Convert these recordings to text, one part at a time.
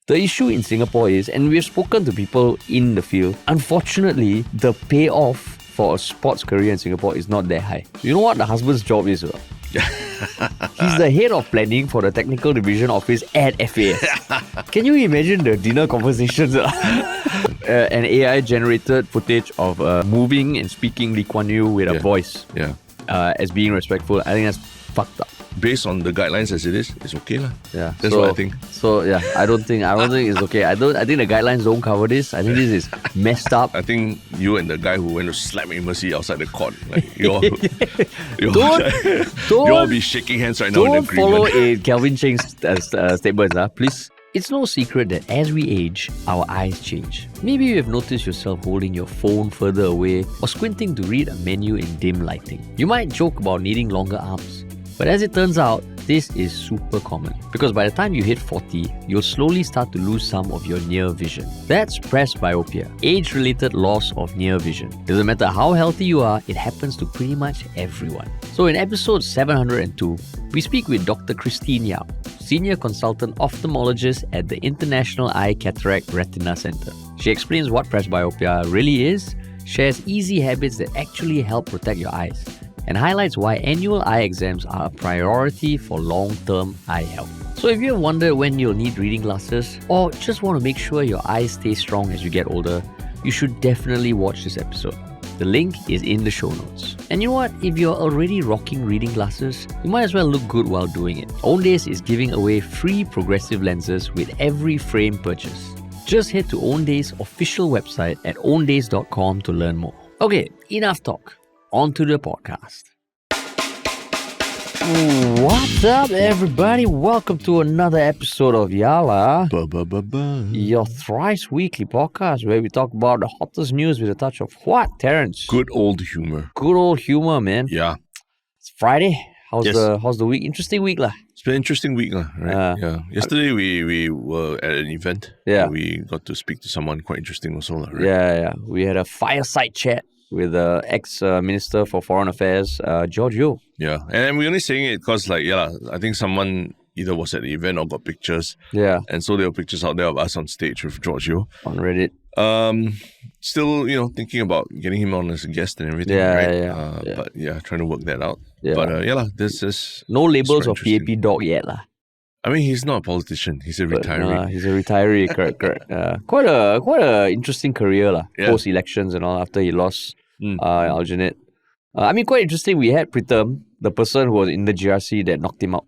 The issue in Singapore is, and we've spoken to people in the field, unfortunately, the payoff for a sports career in Singapore is not that high. You know what the husband's job is? He's the head of planning for the technical division office at FAS. Can you imagine the dinner conversations? An AI-generated footage of moving and speaking Lee Kuan Yew with a voice as being respectful. I think that's fucked up. Based on the guidelines as it is, it's okay lah. Yeah, that's what I think. So yeah, I don't think it's okay. I think the guidelines don't cover this. I think this is messed up. I think you and the guy who went to slap 𝘕𝘰𝘳 outside the court, like you all be shaking hands right now. Don't follow 𝘕𝘰𝘳𝘧 statements, please. It's no secret that as we age, our eyes change. Maybe you have noticed yourself holding your phone further away or squinting to read a menu in dim lighting. You might joke about needing longer arms. But as it turns out, this is super common. Because by the time you hit 40, you'll slowly start to lose some of your near vision. That's presbyopia, age-related loss of near vision. Doesn't matter how healthy you are, it happens to pretty much everyone. So in episode 702, we speak with Dr. Christine Yao, Senior Consultant Ophthalmologist at the International Eye Cataract Retina Center. She explains what presbyopia really is, shares easy habits that actually help protect your eyes, and highlights why annual eye exams are a priority for long-term eye health. So if you have wondered when you'll need reading glasses, or just want to make sure your eyes stay strong as you get older, you should definitely watch this episode. The link is in the show notes. And you know what? If you're already rocking reading glasses, you might as well look good while doing it. OWNDAYS is giving away free progressive lenses with every frame purchase. Just head to OWNDAYS' official website at owndays.com to learn more. Okay, enough talk. On to the podcast. What's up, everybody? Welcome to another episode of Yala, your thrice weekly podcast where we talk about the hottest news with a touch of what, Terence? Good old humor. Good old humor, man. Yeah. It's Friday. How's the week? Interesting week, lah. It's been an interesting week, right? Yeah. Yesterday we were at an event. Yeah. We got to speak to someone quite interesting also, right? Yeah. We had a fireside chat with the ex-Minister for Foreign Affairs, George Yeo. Yeah, and we're only saying it because, I think someone either was at the event or got pictures. Yeah. And so there were pictures out there of us on stage with George Yeo. On Reddit. Still, thinking about getting him on as a guest and everything, right? But trying to work that out. Yeah. But this is... No labels of PAP dog yet, lah. I mean, he's not a politician. He's a retiree. He's a retiree, correct. Quite a interesting career, lah. Post-elections and all, after he lost Alginate. Quite interesting. We had Pritam, the person who was in the GRC that knocked him out.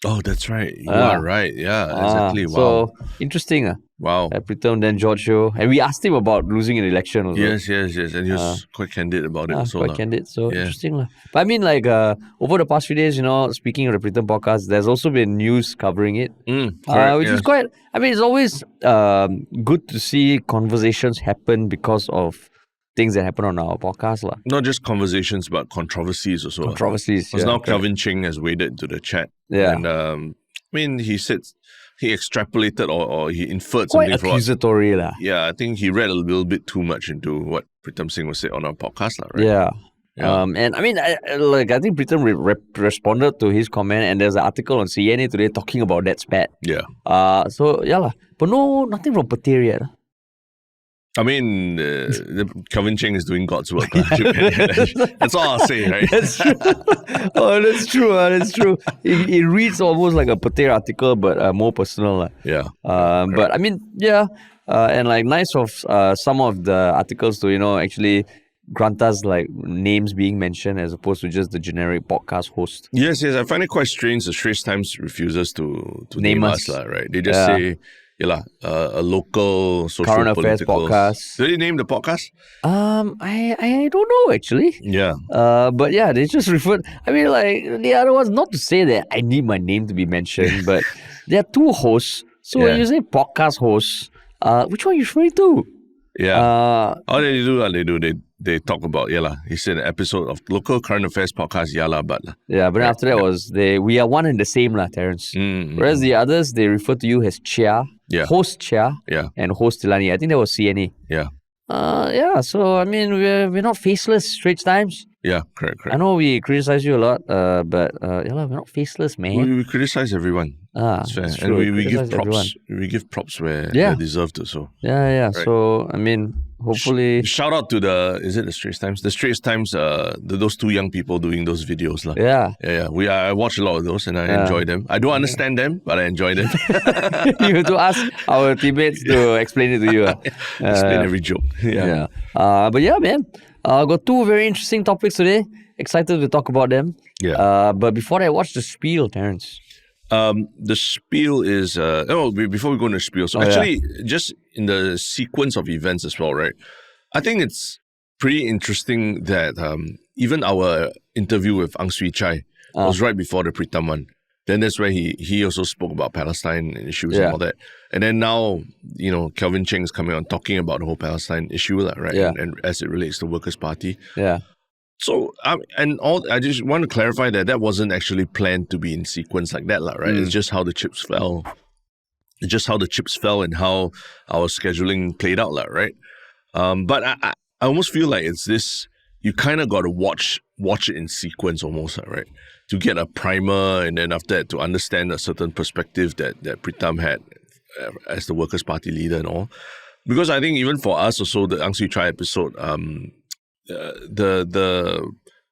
Oh, that's right. You are right. Yeah, exactly. Wow. So, interesting. Wow. Pritam, then George Yeo. And we asked him about losing an election also. Yes. And he was quite candid about it also. Quite candid. So, interesting. But over the past few days, speaking of the Pritam podcast, there's also been news covering it. Which is quite... it's always good to see conversations happen because of things that happen on our podcast, lah. Not just conversations, but controversies also. Controversies, because now Kelvin Ching has waded into the chat. Yeah. And he said he extrapolated or he inferred quite something. Quite accusatory, lah. Yeah, I think he read a little bit too much into what Pritam Singh was saying on our podcast, lah, right? Yeah. I think Pritam responded to his comment, and there's an article on CNA today talking about that spat. Yeah. But nothing from Patir yet. The Kelvin Ching is doing God's work. That's all I'll say, right? That's true. That's true. That's true. It reads almost like a Patir article, but more personal. Yeah. Nice of some of the articles to, actually grant us names being mentioned as opposed to just the generic podcast host. Yes. I find it quite strange. The Straits Times refuses to name us, right? They just say... a local social current affairs podcast. Did they name the podcast? I don't know actually. Yeah. But they just referred. The other ones, not to say that I need my name to be mentioned, but there are two hosts. So when you say podcast hosts, which one are you referring to? Yeah. They do. They talk about he said an episode of local current affairs podcast but after that we are one and the same Terence. Whereas the others, they refer to you as Chia, host Chia, and host Tilani. I think that was CNA. Yeah. Yeah, so I mean, we're not faceless, Straits Times. Yeah, correct. I know we criticize you a lot, but we're not faceless, man. We criticize everyone. It's fair. true. And we give props. Everyone. We give props where they deserve to. So yeah. Right. So I mean, hopefully, shout out to the Straits Times? The Straits Times. Those two young people doing those videos, lah. Yeah. I watch a lot of those and I enjoy them. I don't understand them, but I enjoy them. You have to ask our teammates to explain it to you. Explain every joke. Yeah. But yeah, man. Got two very interesting topics today. Excited to talk about them. Yeah. But before that, watch the spiel, Terrence. The spiel is before we go into the spiel, so just in the sequence of events as well, right? I think it's pretty interesting that even our interview with 𝘕𝘠𝘳𝘠 was right before the Pritam one. Then that's where he also spoke about Palestine issues and all that. And then now, Kelvin Cheng is coming on talking about the whole Palestine issue, right? Yeah. And as it relates to Workers' Party. Yeah. So, I just want to clarify that wasn't actually planned to be in sequence like that, right? It's just how the chips fell. It's just how the chips fell and how our scheduling played out, right? But I almost feel like it's this, you kind of got to watch it in sequence almost, right? To get a primer and then after that to understand a certain perspective that Pritam had as the Workers' Party leader and all. Because I think even for us also, the 𝘕𝘠𝘳𝘠 episode,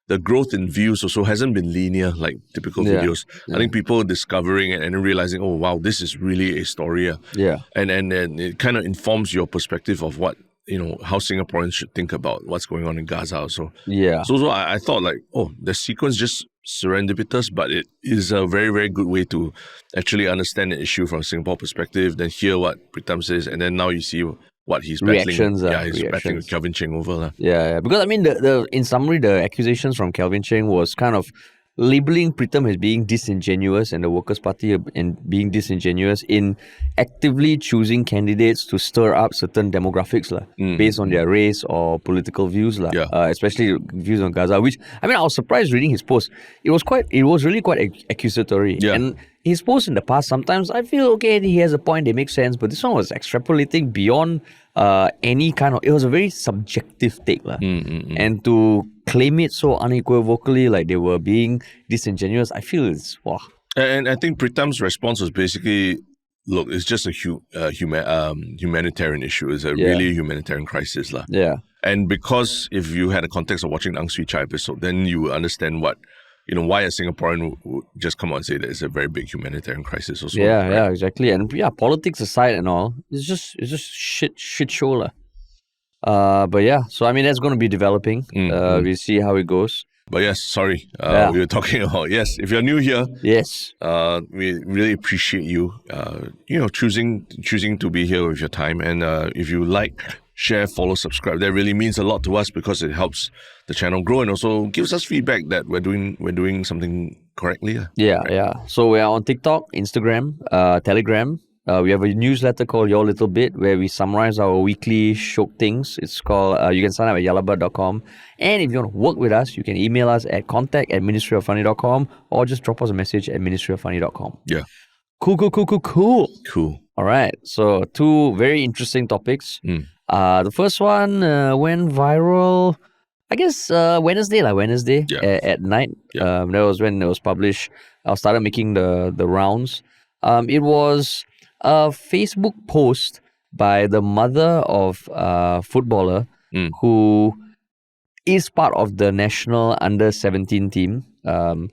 the growth in views also hasn't been linear like typical videos. I think people discovering it and then realizing, oh wow, this is really a story. Yeah. And it kind of informs your perspective of what, how Singaporeans should think about what's going on in Gaza also. Yeah. So I thought like, oh, the sequence just serendipitous, but it is a very, very good way to actually understand the issue from a Singapore perspective, then hear what Pritam says, and then now you see what he's battling. He's battling with Kelvin Cheng over. Yeah, because I mean, in summary, the accusations from Kelvin Cheng was kind of labeling Pritam as being disingenuous and the Workers' Party and being disingenuous in actively choosing candidates to stir up certain demographics based on their race or political views especially views on Gaza, which I mean I was surprised reading his post. It was really quite accusatory. And his posts in the past, sometimes I feel okay, he has a point, they make sense, but this one was extrapolating beyond any kind of, it was a very subjective take. And to claim it so unequivocally, like they were being disingenuous, I feel it's, wow. And I think Pritam's response was basically, look, it's just a humanitarian issue. It's a really humanitarian crisis. Yeah. And because if you had a context of watching the 𝘕𝘠𝘳𝘠 episode, then you will understand what, why a Singaporean would just come out and say that it's a very big humanitarian crisis also. Yeah, yeah, exactly. And politics aside and all, it's just shit show. But yeah, so I mean, that's going to be developing. We'll see how it goes. But yes, sorry, we were talking about, if you're new here, we really appreciate you, choosing to be here with your time. And if you like, share, follow, subscribe, that really means a lot to us because it helps the channel grow and also gives us feedback that we're doing something correctly. Yeah. So we are on TikTok, Instagram, Telegram. We have a newsletter called Your Little Bit where we summarize our weekly Shiok Things. It's called, you can sign up at yalaba.com. And if you want to work with us, you can email us at contact@ministryoffunny.com or just drop us a message at ministryoffunny.com. Yeah. Cool. All right. So two very interesting topics. The first one went viral, I guess, Wednesday at night. That was when it was published. I started making the rounds. It was a Facebook post by the mother of a footballer who is part of the national under-17 team. And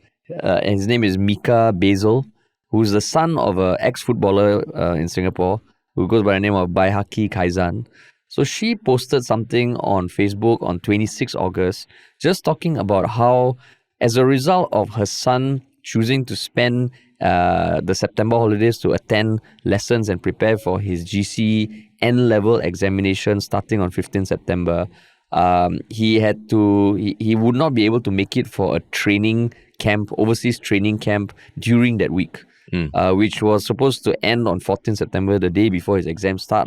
his name is 𝘕𝘠𝘳𝘠, who's the son of an ex-footballer in Singapore who goes by the name of 𝘕𝘠𝘳𝘠𝘠𝘠𝘠𝑗𝑚 𝘠𝑖𝑗𝑎𝑛. So she posted something on Facebook on 26 August, just talking about how, as a result of her son choosing to spend the September holidays to attend lessons and prepare for his GC N-level examination starting on 15 September, he would not be able to make it for a training camp, overseas training camp during that week. Which was supposed to end on 14 September, the day before his exam start.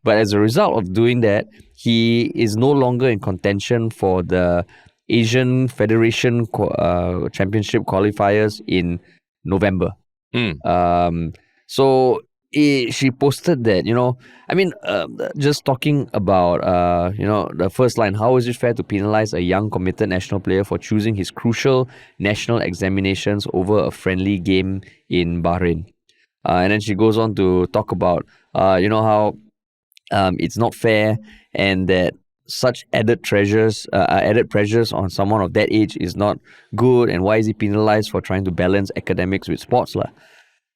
But as a result of doing that, he is no longer in contention for the Asian Federation Championship qualifiers in November. So she posted that, just talking about, the first line, how is it fair to penalize a young committed national player for choosing his crucial national examinations over a friendly game in Bahrain? And then she goes on to talk about, how it's not fair and that such added pressures on someone of that age is not good, and why is he penalized for trying to balance academics with sports lah?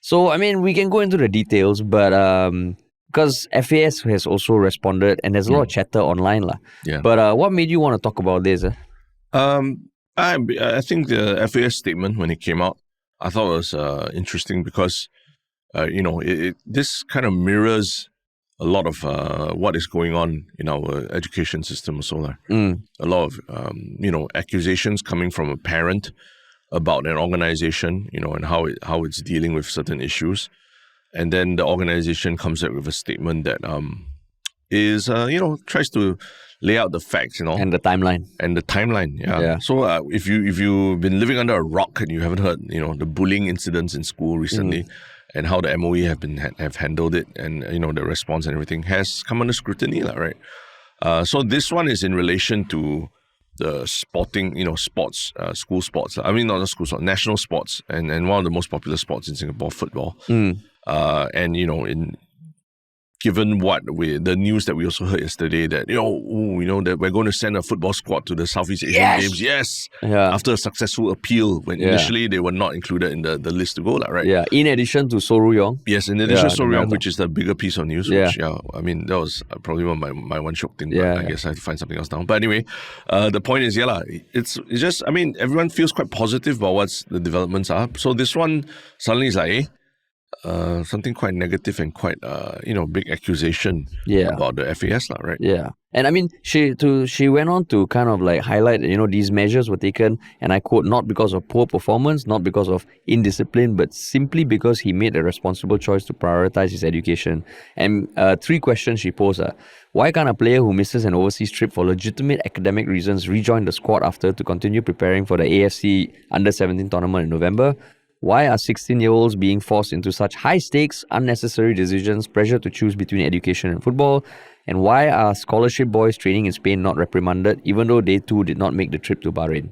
So, we can go into the details, but because FAS has also responded and there's a lot of chatter online lah. Yeah. But what made you want to talk about this? I think the FAS statement, when it came out, I thought it was interesting because, this kind of mirrors a lot of what is going on in our education system also. A lot of, accusations coming from a parent about an organization, and how it's dealing with certain issues. And then the organization comes up with a statement that tries to lay out the facts, And the timeline. Yeah. So if you've been living under a rock and you haven't heard, the bullying incidents in school recently, and how the MOE have handled it, and the response and everything has come under scrutiny, right? So this one is in relation to the sporting, sports, school sports. I mean, not the school sports, national sports, and one of the most popular sports in Singapore, football. And given the news that we also heard yesterday that that we're going to send a football squad to the Southeast Asian Games. Yes. Yeah. After a successful appeal, when initially they were not included in the list to go, right? Yeah. In addition to Soh Roo-yong. Yes, in addition to Soh Roo-yong, which is the bigger piece of news. Yeah. Which, that was probably one of my One Shiok Thing. But I guess I have to find something else now. But anyway, the point is, it's just, everyone feels quite positive about what the developments are. So this one suddenly is like, something quite negative and quite big accusation about the FAS, right? Yeah. And she went on to kind of like highlight, these measures were taken, and I quote, not because of poor performance, not because of indiscipline, but simply because he made a responsible choice to prioritize his education. And 3 questions she posed are: why can't a player who misses an overseas trip for legitimate academic reasons rejoin the squad after to continue preparing for the AFC Under-17 tournament in November? Why are 16-year-olds being forced into such high-stakes, unnecessary decisions, pressure to choose between education and football? And why are scholarship boys training in Spain not reprimanded, even though they too did not make the trip to Bahrain?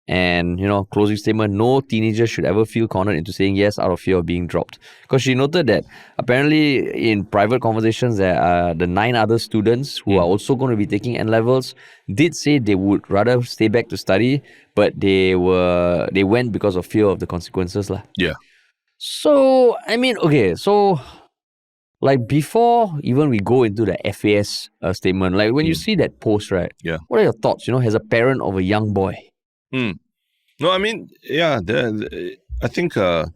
And, closing statement, no teenager should ever feel cornered into saying yes out of fear of being dropped. Because she noted that apparently in private conversations, the 9 other students who are also going to be taking N-levels did say they would rather stay back to study, but they went because of fear of the consequences. Yeah. So, like before even we go into the FAS statement, like when you see that post, right? Yeah. What are your thoughts, as a parent of a young boy? No, I think her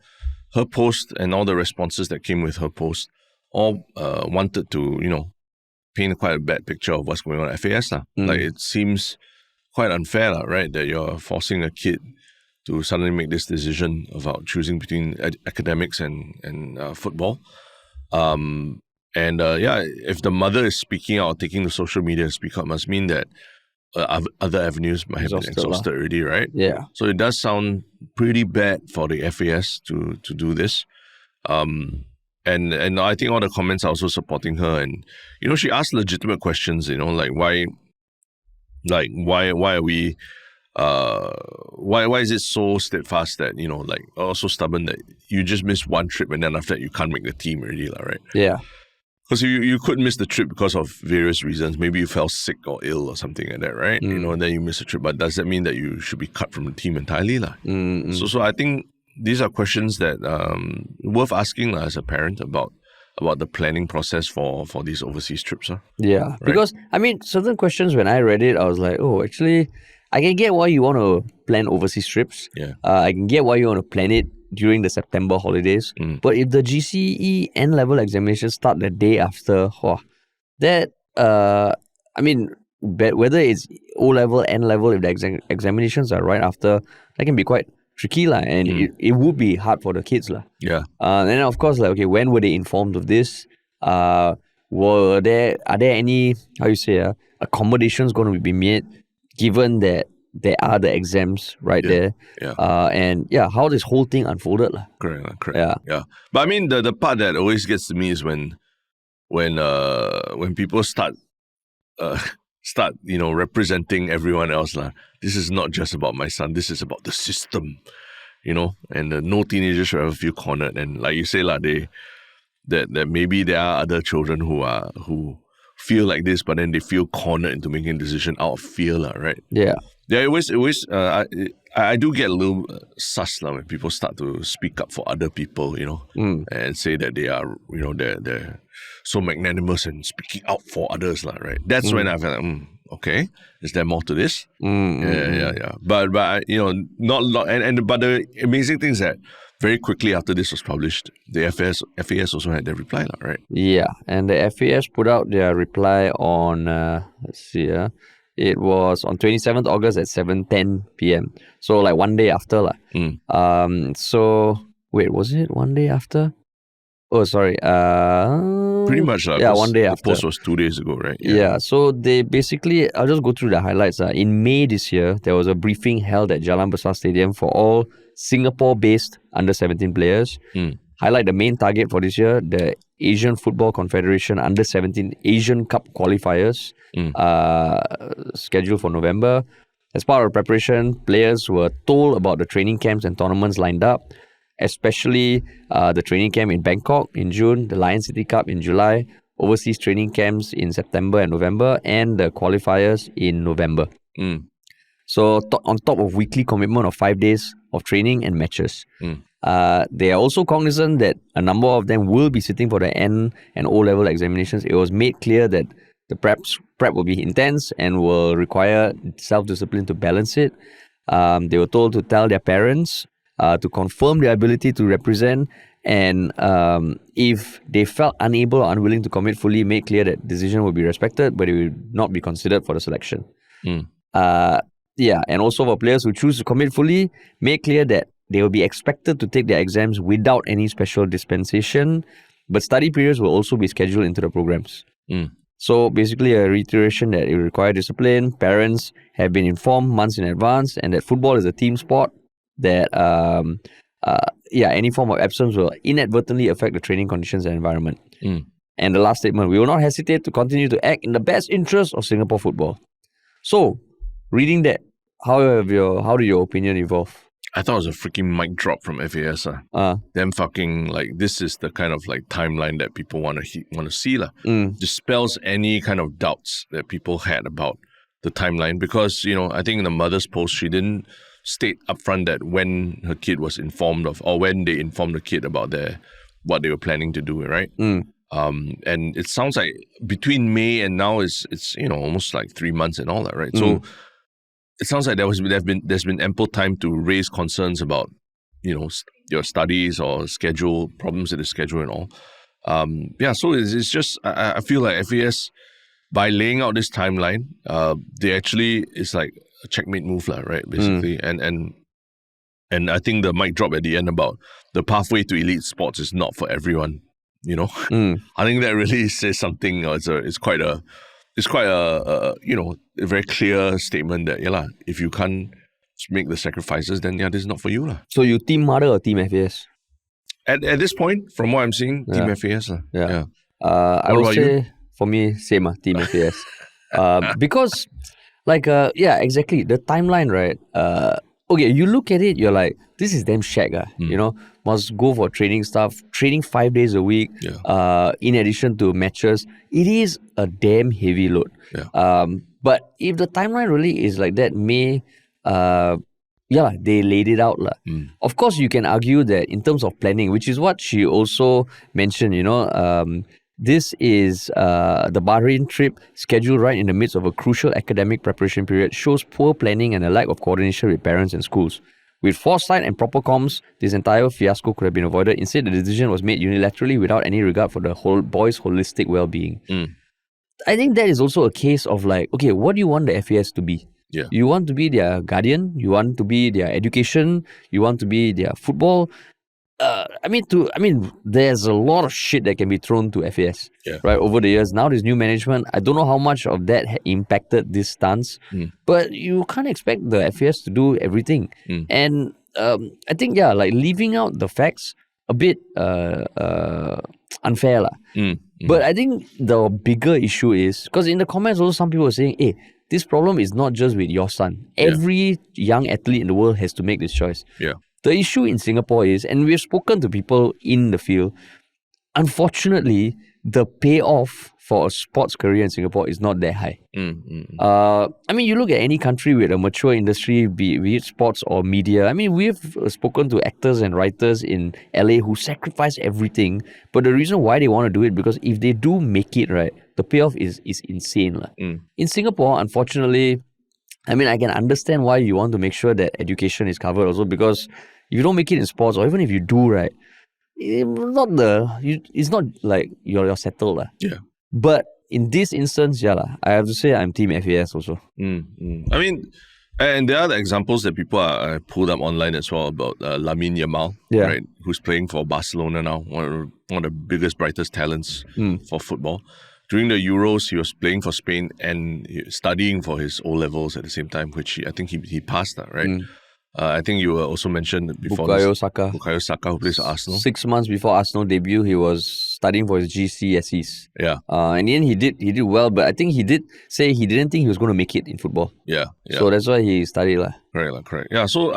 post and all the responses that came with her post all wanted to, paint quite a bad picture of what's going on at FAS. Like, it seems quite unfair, right, that you're forcing a kid to suddenly make this decision about choosing between academics and football. If the mother is speaking out, taking the social media to speak out, must mean that other avenues might have been exhausted already, right? Yeah. So it does sound pretty bad for the FAS to do this. And I think all the comments are also supporting her. And, she asked legitimate questions, like why are we, why is it so steadfast that, so stubborn that you just miss one trip and then after that you can't make the team already, right? Yeah. Because you could miss the trip because of various reasons. Maybe you fell sick or ill or something like that, right? And then you miss a trip. But does that mean that you should be cut from the team entirely? So I think these are questions that worth asking as a parent about the planning process for these overseas trips. Yeah. Right? Because, certain questions when I read it, I was like, oh, actually, I can get why you want to plan overseas trips. Yeah. I can get why you want to plan it during the September holidays. But if the GCE N-level examinations start the day after, whether it's O-level, N-level, if the examinations are right after, that can be quite tricky, and it would be hard for the kids. Yeah. And then, of course, when were they informed of this? Are there any, accommodations going to be made, given that there are the exams there. And how this whole thing unfolded. Correct. Yeah. But I mean, the part that always gets to me is when people start representing everyone else. This is not just about my son, this is about the system, and no teenagers should ever feel cornered. And like you say, that maybe there are other children who feel like this, but then they feel cornered into making a decision out of fear, right? Yeah. Yeah, I do get a little sus when people start to speak up for other people, and say that they are, they're so magnanimous and speaking out for others, right? That's when I feel like, okay, is there more to this? Yeah. But not a lot. But the amazing thing is that very quickly after this was published, the FAS also had their reply, right? Yeah, and the FAS put out their reply on, it was on 27th August at 7:10 p.m. So like one day after. So, wait, was it one day after? Oh, sorry. Pretty much. One day after. The post was 2 days ago, right? Yeah, so they basically, I'll just go through the highlights. In May this year, there was a briefing held at Jalan Besar Stadium for all Singapore-based under-17 players. Highlight the main target for this year, the Asian Football Confederation Under-17 Asian Cup qualifiers, scheduled for November. As part of preparation, players were told about the training camps and tournaments lined up, especially the training camp in Bangkok in June, the Lion City Cup in July, overseas training camps in September and November, and the qualifiers in November. So on top of weekly commitment of 5 days of training and matches. They are also cognizant that a number of them will be sitting for the N and O-level examinations. It was made clear that the prep will be intense and will require self-discipline to balance it. They were told to tell their parents to confirm their ability to represent, and if they felt unable or unwilling to commit fully, make clear that decision will be respected, but it will not be considered for the selection. And also for players who choose to commit fully, make clear that they will be expected to take their exams without any special dispensation, but study periods will also be scheduled into the programs. So basically a reiteration that it will require discipline. Parents have been informed months in advance, and that football is a team sport, that any form of absence will inadvertently affect the training conditions and environment. And the last statement, we will not hesitate to continue to act in the best interest of Singapore football. So, reading that, how did your opinion evolve? I thought it was a freaking mic drop from FAS. Them fucking, this is the kind of timeline that people want to see. Dispels any kind of doubts that people had about the timeline, because, I think in the mother's post, she didn't state upfront that when her kid was informed of, or when they informed the kid about what they were planning to do, right? And it sounds like between May and now it's almost 3 months and all that, right? So it sounds like there's been ample time to raise concerns about, your studies or schedule, problems with the schedule and all. So it's just, I feel like FAS, by laying out this timeline, they actually, it's like a checkmate move, right, basically. And I think the mic drop at the end about the pathway to elite sports is not for everyone, I think that really says something. It's quite a very clear statement that, if you can't make the sacrifices, then this is not for you. So you team mother or team FAS? At this point, from what I'm seeing, team FAS. I would say, for me, same, team FAS. Because, exactly, the timeline, right? Okay, you look at it, you're like, this is damn shag, must go for training stuff, training 5 days a week, in addition to matches. It is a damn heavy load. But if the timeline really is like that, they laid it out. Of course, you can argue that in terms of planning, which is what she also mentioned, this is the Bahrain trip scheduled right in the midst of a crucial academic preparation period, shows poor planning and a lack of coordination with parents and schools. With foresight and proper comms, this entire fiasco could have been avoided. Instead, the decision was made unilaterally without any regard for the whole boys' holistic well-being. I think that is also a case of okay, what do you want the FAS to be? You want to be their guardian, you want to be their education, you want to be their football. there's a lot of shit that can be thrown to FAS, right, over the years. Now, this new management, I don't know how much of that impacted this stance, but you can't expect the FAS to do everything. And I think, like leaving out the facts a bit unfair. But I think the bigger issue is, because in the comments also some people are saying, hey, this problem is not just with your son. Every young athlete in the world has to make this choice. The issue in Singapore is, and we've spoken to people in the field, unfortunately, the payoff for a sports career in Singapore is not that high. You look at any country with a mature industry, be it sports or media. We've spoken to actors and writers in LA who sacrifice everything. But the reason why they want to do it, because if they do make it, right, the payoff is insane. In Singapore, unfortunately, I can understand why you want to make sure that education is covered also, because if you don't make it in sports, or even if you do, right, it's not like you're settled. But in this instance, I have to say I'm team FAS also. And there are the examples that people are pulled up online as well about Lamine Yamal, right, who's playing for Barcelona now, one of the biggest, brightest talents for football. During the Euros, he was playing for Spain and studying for his O-levels at the same time, which I think he passed that, right? I think you also mentioned before. Bukayo Saka, who plays for Arsenal. 6 months before Arsenal debut, he was studying for his GCSEs. In the end, he did well, but I think he did say he didn't think he was going to make it in football. So that's why he studied. Correct. Yeah, so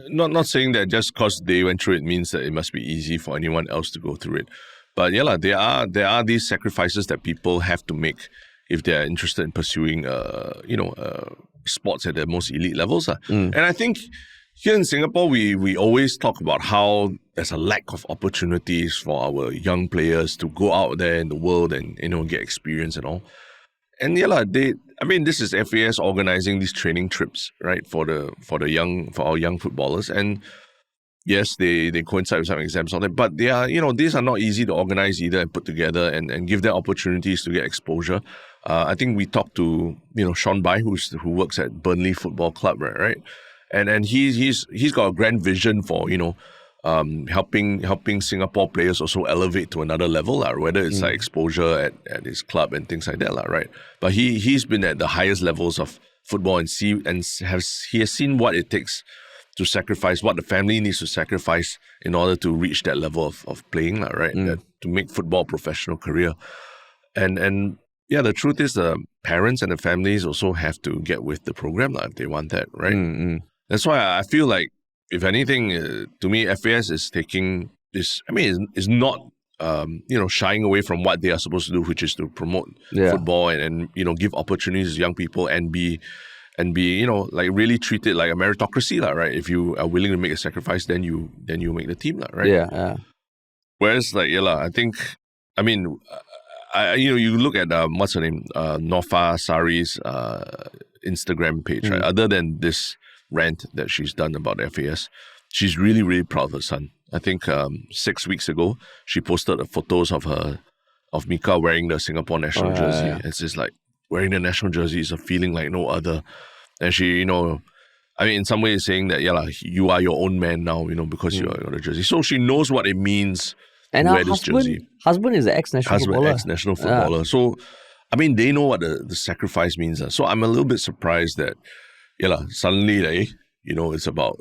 not saying that just because they went through it means that it must be easy for anyone else to go through it. But there are these sacrifices that people have to make if they are interested in pursuing sports at the most elite levels. And I think here in Singapore, we always talk about how there's a lack of opportunities for our young players to go out there in the world and get experience and all. And this is FAS organizing these training trips, right, for our young footballers. And yes, they coincide with some exams on that, but they are, these are not easy to organize either and put together and give them opportunities to get exposure. I think we talked to, Sean Bai, who works at Burnley Football Club, right? And he's got a grand vision for, helping Singapore players also elevate to another level, whether it's like exposure at his club and things like that, right? But he's been at the highest levels of football and he has seen what it takes to sacrifice, what the family needs to sacrifice in order to reach that level of playing, right? To make football a professional career. And the truth is the parents and the families also have to get with the program if they want that, right? That's why I feel like, if anything, to me, FAS is taking this, is not, shying away from what they are supposed to do, which is to promote football and give opportunities to young people and be, really treat it like a meritocracy, right? If you are willing to make a sacrifice, then you make the team, right? Whereas, I think, you look at what's her name, Norfasarie's Instagram page, right? Other than this rant that she's done about FAS, she's really, really proud of her son. I think 6 weeks ago, she posted the photos of Mika wearing the Singapore national jersey. It's just like, wearing the national jersey is a feeling like no other. And she, in some ways saying that, you are your own man now, because you are the jersey. So she knows what it means to wear this jersey. Husband is an ex-national footballer. Ex-national footballer. So, they know what the sacrifice means. So I'm a little bit surprised that, suddenly, it's about,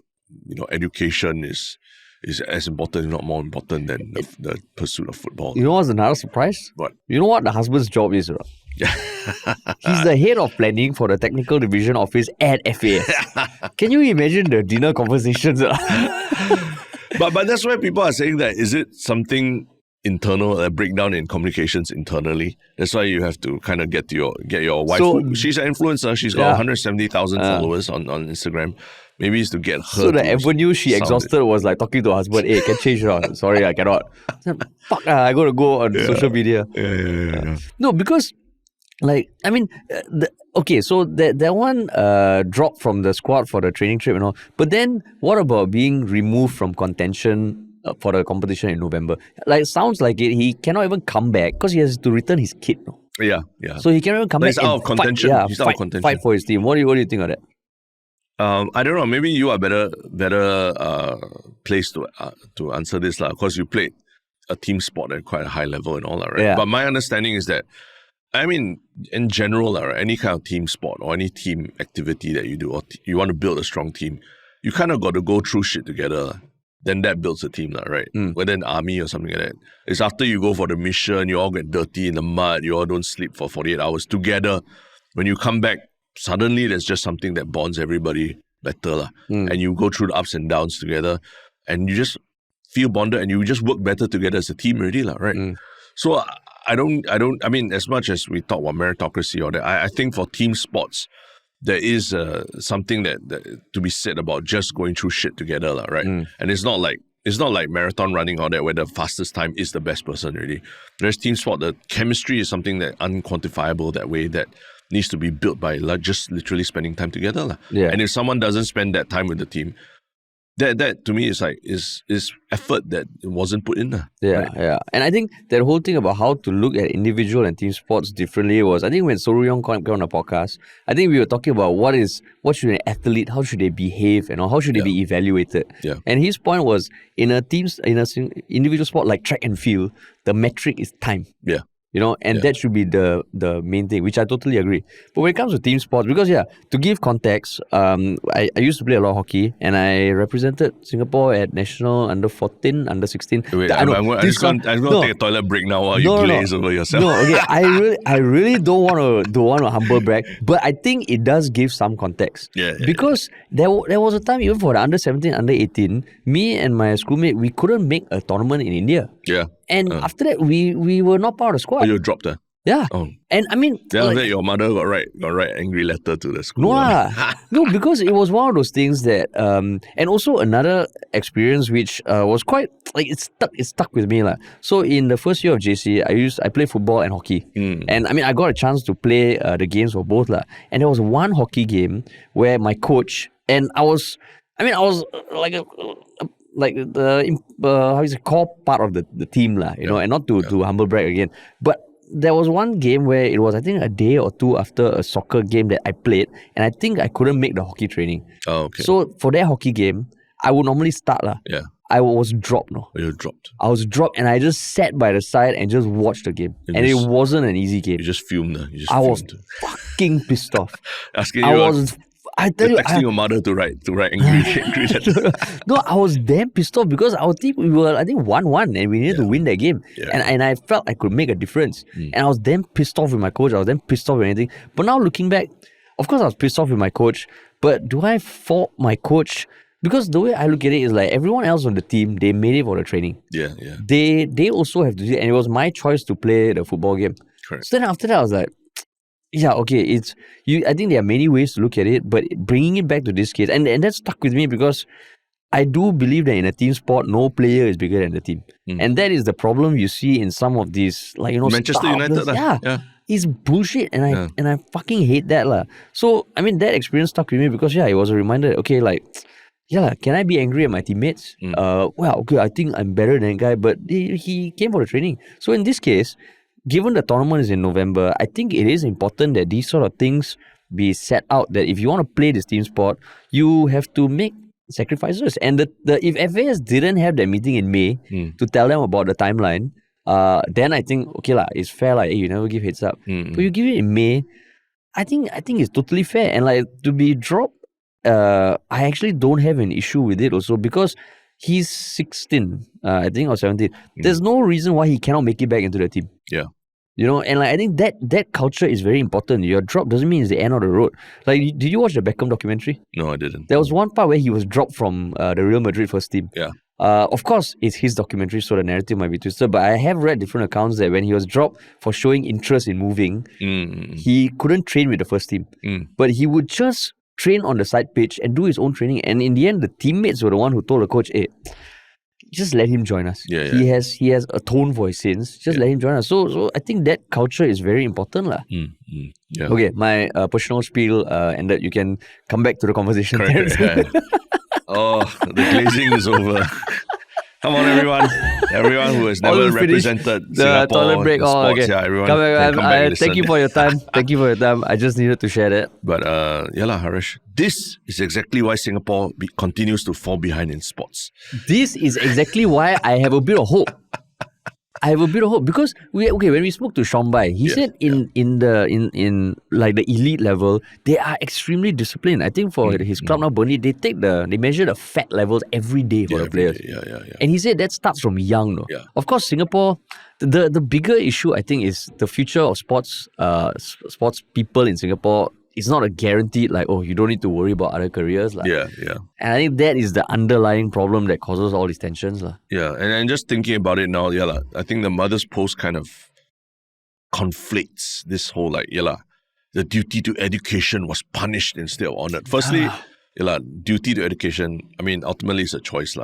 education is as important, if not more important than the pursuit of football. You know what's another surprise? What? You know what the husband's job is, right? He's the head of planning for the technical division office at FAS. Can you imagine the dinner conversations? But that's why people are saying that, is it something internal, a breakdown in communications internally? That's why you have to kind of get your wife. So, she's an influencer. She's got 170,000 followers on Instagram. Maybe it's to get her. So the avenue she exhausted was like talking to her husband, hey, can change it. Sorry, I cannot. Fuck, I got to go on social media. Yeah. No, because so that one dropped from the squad for the training trip and all. But then what about being removed from contention for the competition in November? Sounds like it. He cannot even come back because he has to return his kid. No? Yeah. So he cannot even come back. He's out of contention. He's out of contention. Fight for his team. What do you think of that? I don't know. Maybe you are better placed to answer this, because you played a team sport at quite a high level and all that, right? Yeah. But my understanding is that, I mean, in general, right, any kind of team sport or any team activity that you do, or you want to build a strong team, you kind of got to go through shit together. Then that builds a team, right? Whether in army or something like that. It's after you go for the mission, you all get dirty in the mud, you all don't sleep for 48 hours together. When you come back, suddenly there's just something that bonds everybody better. And you go through the ups and downs together, and you just feel bonded, and you just work better together as a team already, right? So I mean, as much as we talk about meritocracy or that, I think for team sports, there is something that to be said about just going through shit together, right? And it's not like marathon running or that where the fastest time is the best person really. There's team sport. The chemistry is something that unquantifiable that way, that needs to be built by just literally spending time together. Yeah. And if someone doesn't spend that time with the team, that to me is like is effort that wasn't put in there. Yeah, right? yeah. And I think that whole thing about how to look at individual and team sports differently was, I think when Soru-Yong came on the podcast, I think we were talking about what should an athlete, how should they behave, and how should they be evaluated. Yeah. And his point was, in an individual sport like track and field, the metric is time. Yeah. And that should be the main thing, which I totally agree. But when it comes to team sports, because to give context, I used to play a lot of hockey, and I represented Singapore at national under 14, under 16. Wait, I'm going to take a toilet break now while you glaze over yourself. No, okay, I really don't want to humble brag, but I think it does give some context. Yeah. Because there was a time, even for the under 17, under 18, me and my schoolmate, we couldn't make a tournament in India. Yeah. And after that, we were not part of the squad. Oh, you dropped there? Yeah. Oh. And I mean... Then your mother got write angry letter to the school. No, because it was one of those things that... and also another experience which was quite... Like, it stuck with me. So in the first year of JC, I played football and hockey. And I mean, I got a chance to play the games for both. And there was one hockey game where my coach... And I was like the core part of the team, and not to humble brag again. But there was one game where it was, I think, a day or two after a soccer game that I played, and I think I couldn't make the hockey training. Oh, okay. So for that hockey game, I would normally start. Yeah. I was dropped. No. You were dropped. I was dropped, and I just sat by the side and just watched the game. And it wasn't an easy game. You just fumed. I was fucking pissed off. I tell you, texting your mother to write angry letters. No, I was damn pissed off because our team, we were, I think, 1-1 and we needed to win that game. Yeah. And I felt I could make a difference. And I was damn pissed off with my coach. I was damn pissed off with anything. But now looking back, of course I was pissed off with my coach. But do I fault my coach? Because the way I look at it is like everyone else on the team, they made it for the training. Yeah. They also have to do it. And it was my choice to play the football game. Correct. So then after that, I was like, yeah, okay, I think there are many ways to look at it, but bringing it back to this case, and that stuck with me because I do believe that in a team sport, no player is bigger than the team. And that is the problem you see in some of these, Manchester United. Yeah. It's bullshit, and I fucking hate that. So, I mean, that experience stuck with me because, it was a reminder, okay, can I be angry at my teammates? Okay, I think I'm better than that guy, but he came for the training. So in this case, given the tournament is in November, I think it is important that these sort of things be set out, that if you want to play this team sport, you have to make sacrifices. And if FAS didn't have that meeting in May to tell them about the timeline, then I think, okay, it's fair, hey, you never give heads up. But you give it in May, I think it's totally fair. And to be dropped, I actually don't have an issue with it also because he's 16, I think, or 17. There's no reason why he cannot make it back into the team. Yeah. And I think that culture is very important. Your drop doesn't mean it's the end of the road. Did you watch the Beckham documentary? No, I didn't. There was one part where he was dropped from the Real Madrid first team. Yeah. Of course, it's his documentary, so the narrative might be twisted, but I have read different accounts that when he was dropped for showing interest in moving, he couldn't train with the first team. But he would just train on the side pitch and do his own training. And in the end, the teammates were the one who told the coach, hey, just let him join us. Yeah. He has atoned for his sins. Just let him join us. So I think that culture is very important. Yeah. Okay, my personal spiel ended. You can come back to the conversation. Correct. Oh, the glazing is over. Come on, everyone who has never represented the Singapore toilet break. in sports. Okay. Yeah, everyone Come can come back and listen. thank you for your time. Thank you for your time. I just needed to share that. But Harish, this is exactly why Singapore continues to fall behind in sports. This is exactly why I have a bit of hope. Because when we spoke to Sean Bai, he said in like the elite level, they are extremely disciplined. I think for his club now, Burnley, they measure the fat levels every day for the players. And he said that starts from young. No? Yeah. Of course, Singapore, the bigger issue I think is the future of sports people in Singapore. It's not a guaranteed like, oh, you don't need to worry about other careers. Like. Yeah. And I think that is the underlying problem that causes all these tensions. Yeah, and just thinking about it now, I think the mother's post kind of conflicts this whole like, the duty to education was punished instead of honored. Firstly, duty to education, I mean, ultimately it's a choice.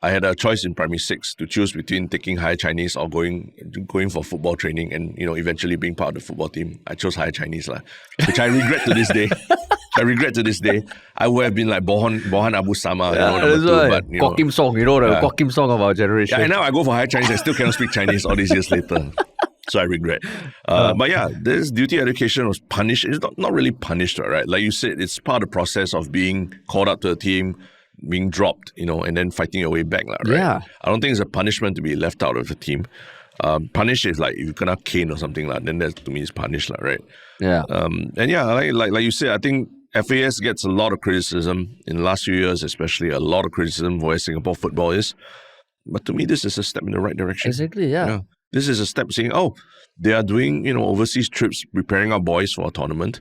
I had a choice in primary 6 to choose between taking higher Chinese or going for football training and, eventually being part of the football team. I chose higher Chinese, which I regret to this day. I would have been like Bohan Abu Sama, number 2. But, Kwok Kim Song, the Kwok Kim Song of our generation. Yeah, and now I go for higher Chinese, I still cannot speak Chinese all these years later. So I regret. But yeah, this duty education was punished. It's not really punished, right? Like you said, it's part of the process of being called up to a team, being dropped, and then fighting your way back, right? Yeah. I don't think it's a punishment to be left out of the team. Punish is like if you gonna cane or something then that to me is punished, right? Yeah. And yeah, like you said, I think FAS gets a lot of criticism in the last few years, especially a lot of criticism for where Singapore football is. But to me, this is a step in the right direction. Exactly, yeah. This is a step saying, they are doing, overseas trips, preparing our boys for a tournament.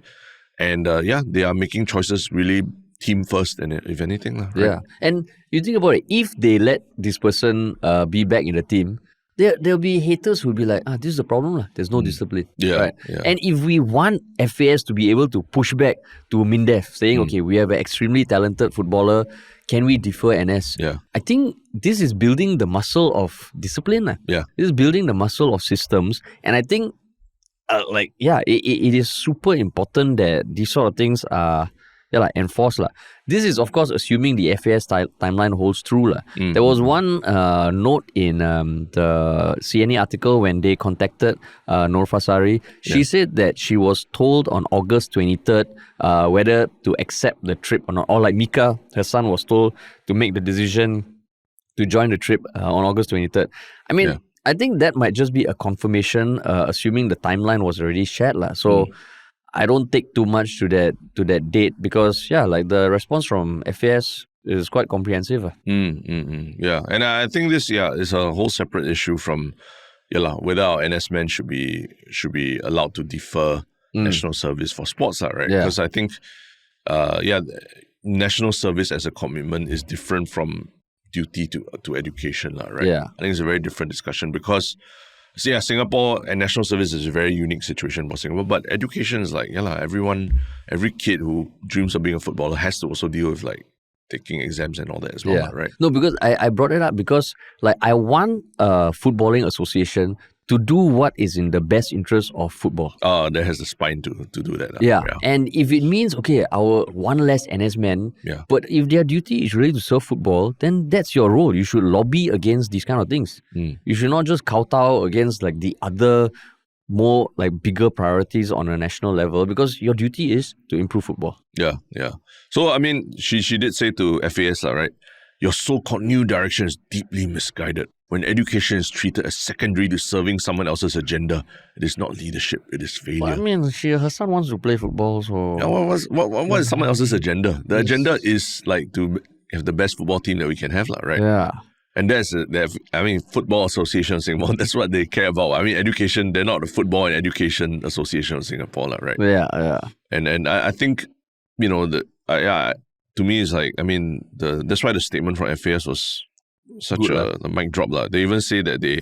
And they are making choices really team first, and if anything. Right? Yeah. And you think about it, if they let this person be back in the team, there'll be haters who'll be like, this is the problem. There's no discipline. Yeah, right? Yeah. And if we want FAS to be able to push back to MINDEF, saying, okay, we have an extremely talented footballer, can we defer NS? Yeah. I think this is building the muscle of discipline. Yeah. This is building the muscle of systems. And I think, it is super important that these sort of things are enforced. This is, of course, assuming the FAS timeline holds true. There was one note in the CNA article when they contacted Norfasarie. She said that she was told on August 23rd whether to accept the trip or not. Or like Mika, her son, was told to make the decision to join the trip on August 23rd. I mean, I think that might just be a confirmation, assuming the timeline was already shared. So I don't take too much to that date because the response from FAS is quite comprehensive. Yeah, and I think this is a whole separate issue from whether our NS men should be allowed to defer national service for sports, right? Because I think national service as a commitment is different from duty to education, right? Yeah, I think it's a very different discussion because. So Singapore and national service is a very unique situation for Singapore. But education is like, every kid who dreams of being a footballer has to also deal with like taking exams and all that as well, right? No, because I brought it up because like I want a footballing association to do what is in the best interest of football. That has the spine to do that. And if it means, okay, our one less NS men, but if their duty is really to serve football, then that's your role. You should lobby against these kind of things. You should not just kowtow against like the other more like bigger priorities on a national level because your duty is to improve football. Yeah. So, I mean, she did say to FAS, right? Your so-called new direction is deeply misguided. When education is treated as secondary to serving someone else's agenda, it is not leadership, it is failure. Well, I mean, her son wants to play football, so... What is someone else's agenda? The agenda is like to have the best football team that we can have, right? Yeah. And Football Association of Singapore, that's what they care about. I mean, education, they're not the Football and Education Association of Singapore, right? Yeah. And I think, to me, it's like, that's why the statement from FAS was such a mic drop. They even say that they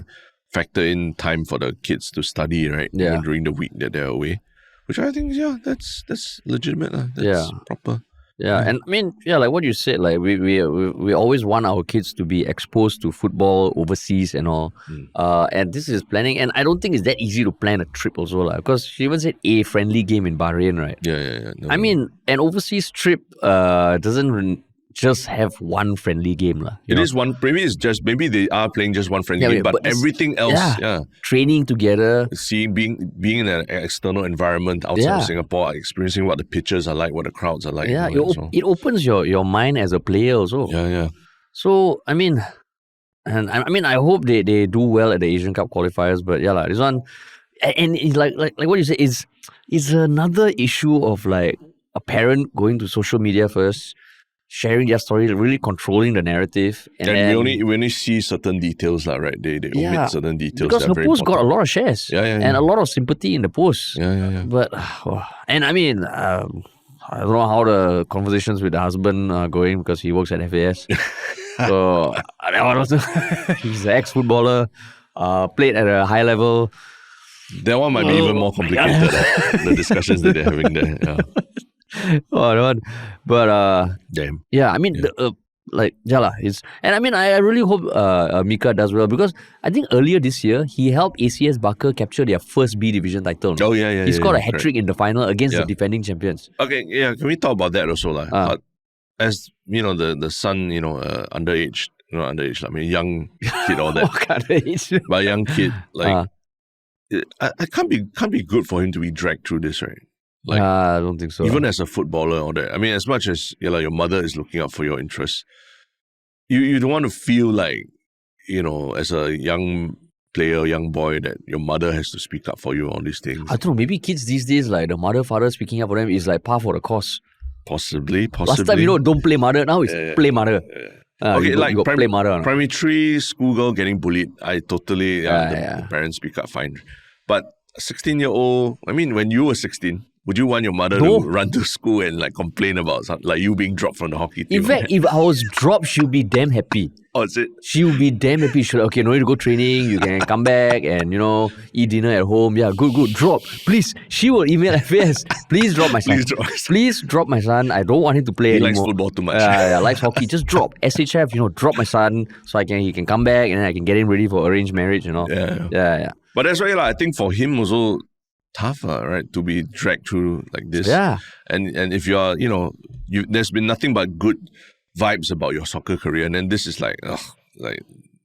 factor in time for the kids to study, right? Even during the week that they're away. Which I think, that's legitimate. That's proper. Yeah, and I mean, like what you said, like we always want our kids to be exposed to football overseas and all. And this is planning, and I don't think it's that easy to plan a trip also, because she even said a friendly game in Bahrain, right? Yeah. I mean, an overseas trip doesn't just have one friendly game. It is one, maybe they are playing just one friendly game, but everything else, training together. Being in an external environment outside of Singapore, experiencing what the pitches are like, what the crowds are like. Yeah, it opens your mind as a player also. Yeah. So, I mean, I hope they do well at the Asian Cup qualifiers, but this one, and it's like what you say, is another issue of like a parent going to social media first, sharing their story, really controlling the narrative. And then, we only see certain details, right? They omit certain details. Because her post got a lot of shares and a lot of sympathy in the post. Yeah. But, and I mean, I don't know how the conversations with the husband are going because he works at FAS. So, he's an ex-footballer, played at a high level. That one might be even more complicated, the discussions that they're having there. Yeah. But damn. Yeah, I mean, and I mean, I really hope Mika does well, because I think earlier this year he helped ACS Barker capture their first B division title. Oh yeah. He scored a hat trick in the final against the defending champions. Okay, yeah. Can we talk about that also, as you know, the son, underage, I mean, young kid, all that. What kind of age? But young kid, I can't be good for him to be dragged through this, right? I don't think so. Even as a footballer or that. I mean, as much as your mother is looking out for your interests, you don't want to feel like, as a young player, young boy, that your mother has to speak up for you on these things. I don't know, maybe kids these days, like the mother, father speaking up for them is like par for the course. Possibly. Last time, don't play mother, now it's play mother. Okay, you got play mother. Primary 3 schoolgirl getting bullied, I totally, the parents speak up, fine. But 16-year-old, I mean, when you were 16, would you want your mother to run to school and complain about something, like you being dropped from the hockey team? In fact, if I was dropped, she'll be damn happy. Oh, is it? She'll be damn happy. She'll okay, no need to go training. You can come back and, eat dinner at home. Yeah, good. Drop. Please. She will email FAS. Please drop my son. Please drop my son. I don't want him to play anymore. He likes football too much. Likes hockey. Just drop. SHF, drop my son so he can come back and then I can get him ready for arranged marriage, Yeah. But that's why, I think for him also, tougher, right, to be dragged through like this. Yeah. And if you are, there's been nothing but good vibes about your soccer career, and then this is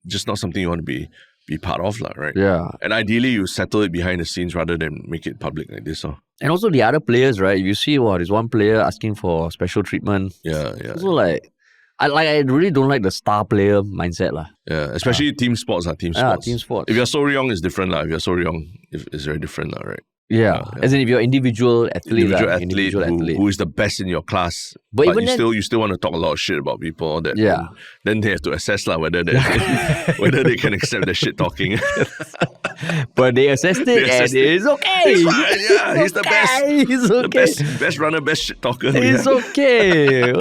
just not something you want to be part of, right? Yeah. And ideally, you settle it behind the scenes rather than make it public like this. And also the other players, right? You see, there's one player asking for special treatment. Yeah. Also, I really don't like the star player mindset. Yeah, especially team sports. Team sports. Team sports. If you're so young, it's different. If you're so young, it's very different, right? Yeah. As in if you're individual athlete. Who is the best in your class. But you still want to talk a lot of shit about people. All that. Yeah. Then they have to assess whether they can accept the shit talking. But they assessed it and it's okay. It's fine, yeah. He's the best. He's okay. The best runner, best shit talker. It's okay.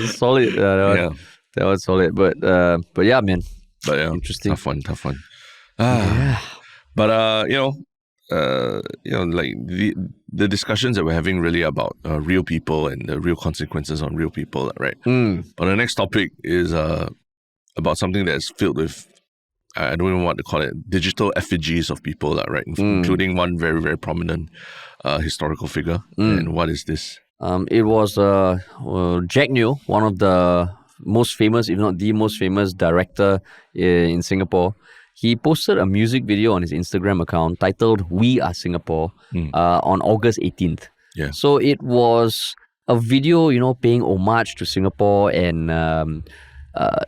Solid. That was solid. But yeah, man. But yeah, interesting. Tough one. Yeah. But the discussions that we're having really about real people and the real consequences on real people, right? But the next topic is about something that's filled with, I don't even know what to call it, digital effigies of people, right? Including one very, very prominent historical figure. And what is this? It was Jack Neo, one of the most famous, if not the most famous director in Singapore. He posted a music video on his Instagram account titled "We Are Singapore" on August 18th. Yeah. So it was a video, paying homage to Singapore, and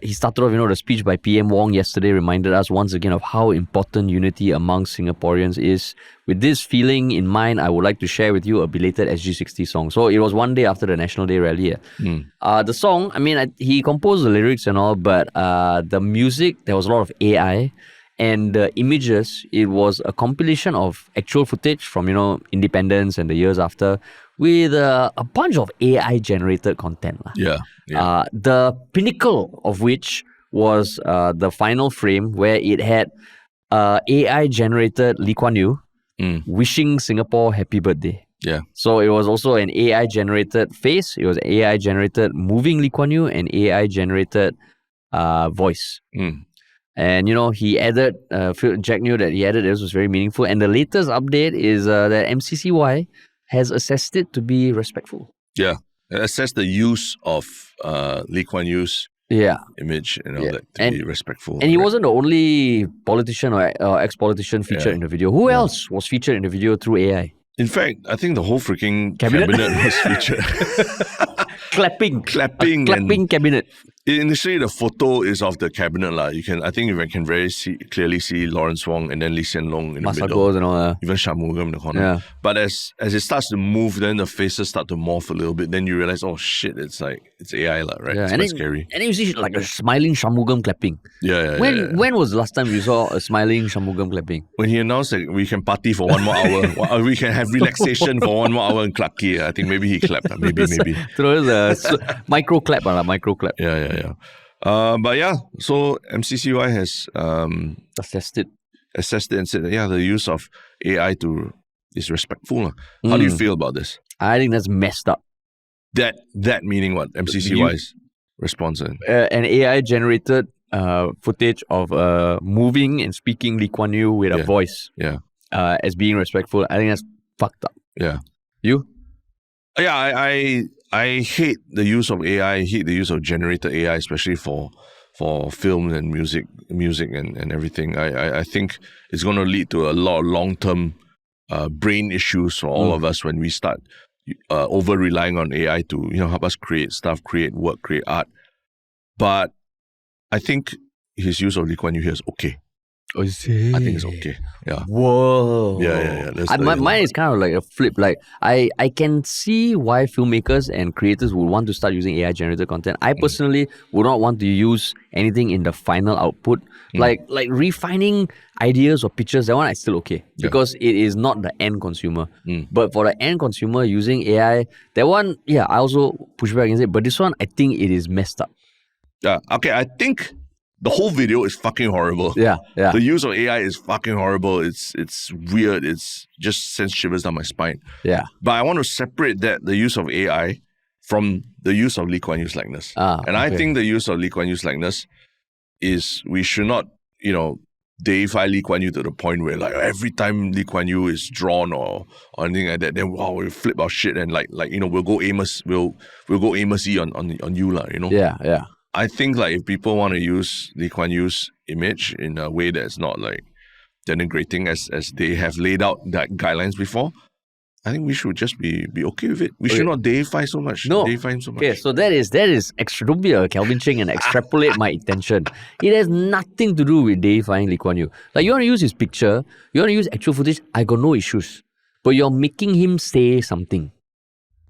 he started off, the speech by PM Wong yesterday reminded us once again of how important unity among Singaporeans is. With this feeling in mind, I would like to share with you a belated SG60 song. So it was one day after the National Day rally. The song, he composed the lyrics and all, but the music, there was a lot of AI. And the images, it was a compilation of actual footage from, independence and the years after, with a bunch of AI-generated content. Yeah. The pinnacle of which was the final frame where it had AI-generated Lee Kuan Yew wishing Singapore happy birthday. Yeah. So it was also an AI-generated face, it was AI-generated moving Lee Kuan Yew, and AI-generated voice. And, he added, Jack knew that he added this was very meaningful. And the latest update is that MCCY has assessed it to be respectful. Yeah. assess the use of Lee Kuan Yew's image and all that to be respectful. And he wasn't the only politician or ex-politician featured in the video. Who else was featured in the video through AI? In fact, I think the whole freaking cabinet was featured. Clapping cabinet. Initially, the photo is of the cabinet. I think you can very clearly see Lawrence Wong and then Lee Hsien Loong in the middle. And all that. Even 𝘕𝘠𝘠𝘳 in the corner. Yeah. But as it starts to move, then the faces start to morph a little bit. Then you realize, oh shit, it's AI, right? Yeah. It's quite scary. And then you see like a smiling 𝘕𝘠𝘠𝘳 clapping. When was the last time you saw a smiling 𝘕𝘠𝘠𝘳 clapping? When he announced that we can party for 1 more hour, we can have relaxation for 1 more hour in Clarke Quay. I think maybe he clapped. Maybe. Throw a micro clap. Yeah. But yeah, so MCCY has assessed it and said that, the use of AI is respectful. How do you feel about this? I think that's messed up. That meaning what? MCCY's response? An AI generated footage of moving and speaking Lee Kuan Yew with a voice as being respectful. I think that's fucked up. Yeah. You? Yeah, I hate the use of AI. I hate the use of generated AI, especially for film and music and everything. I think it's going to lead to a lot of long-term brain issues for all of us when we start over-relying on AI to help us create stuff, create work, create art. But I think his use of Lee Kuan Yew here is okay. Oh, is it? I think it's okay. Yeah. Whoa. Yeah. Mine is kind of like a flip. Like I can see why filmmakers and creators would want to start using AI generated content. I personally would not want to use anything in the final output. Like refining ideas or pictures, that one is still okay. Because it is not the end consumer. But for the end consumer using AI, that one, I also push back against it. But this one, I think it is messed up. Yeah. Okay, I think the whole video is fucking horrible. Yeah. The use of AI is fucking horrible. It's weird. It's just sends shivers down my spine. Yeah. But I want to separate the use of AI from the use of Lee Kuan Yew's likeness. I think the use of Lee Kuan Yew's likeness is, we should not, deify Lee Kuan Yew to the point where every time Lee Kuan Yew is drawn or anything like that, then we flip our shit and we'll go 𝘕𝘠𝘳𝘕 on you Yeah. I think if people want to use Lee Kuan Yew's image in a way that's not denigrating as they have laid out that guidelines before, I think we should just be okay with it. We should not deify so much. No. Deify him so much. Okay, so that is extra. Don't be a Kelvin Cheng and extrapolate my intention. It has nothing to do with deifying Lee Kuan Yew. You want to use his picture, you want to use actual footage, I got no issues. But you're making him say something.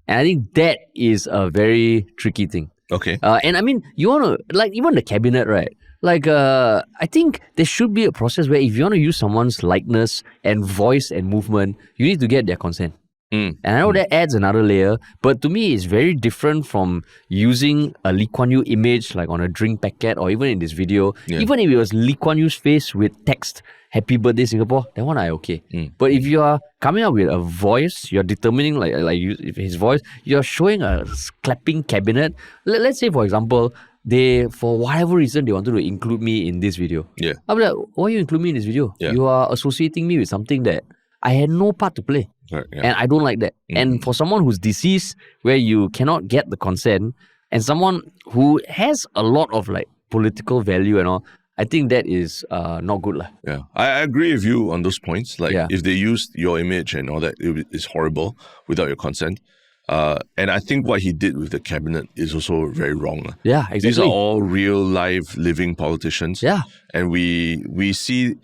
And I think that is a very tricky thing. Okay. And I mean, you want to, even the cabinet, right? I think there should be a process where if you want to use someone's likeness and voice and movement, you need to get their consent. And I know that adds another layer, but to me, it's very different from using a Lee Kuan Yew image, on a drink packet or even in this video. Even if it was Lee Kuan Yew's face with text, "Happy Birthday Singapore," that one I okay. But if you are coming up with a voice, you're determining if his voice, you're showing a clapping cabinet. Let's say, for example, they, for whatever reason, they wanted to include me in this video. I'm like, why you include me in this video? You are associating me with something that I had no part to play. Right, and I don't like that. And for someone who's deceased, where you cannot get the consent, and someone who has a lot of political value and all, I think that is not good. Yeah, I agree with you on those points. If they used your image and all that, it's horrible without your consent. And I think what he did with the cabinet is also very wrong. Yeah, exactly. These are all real, live, living politicians. Yeah. And we see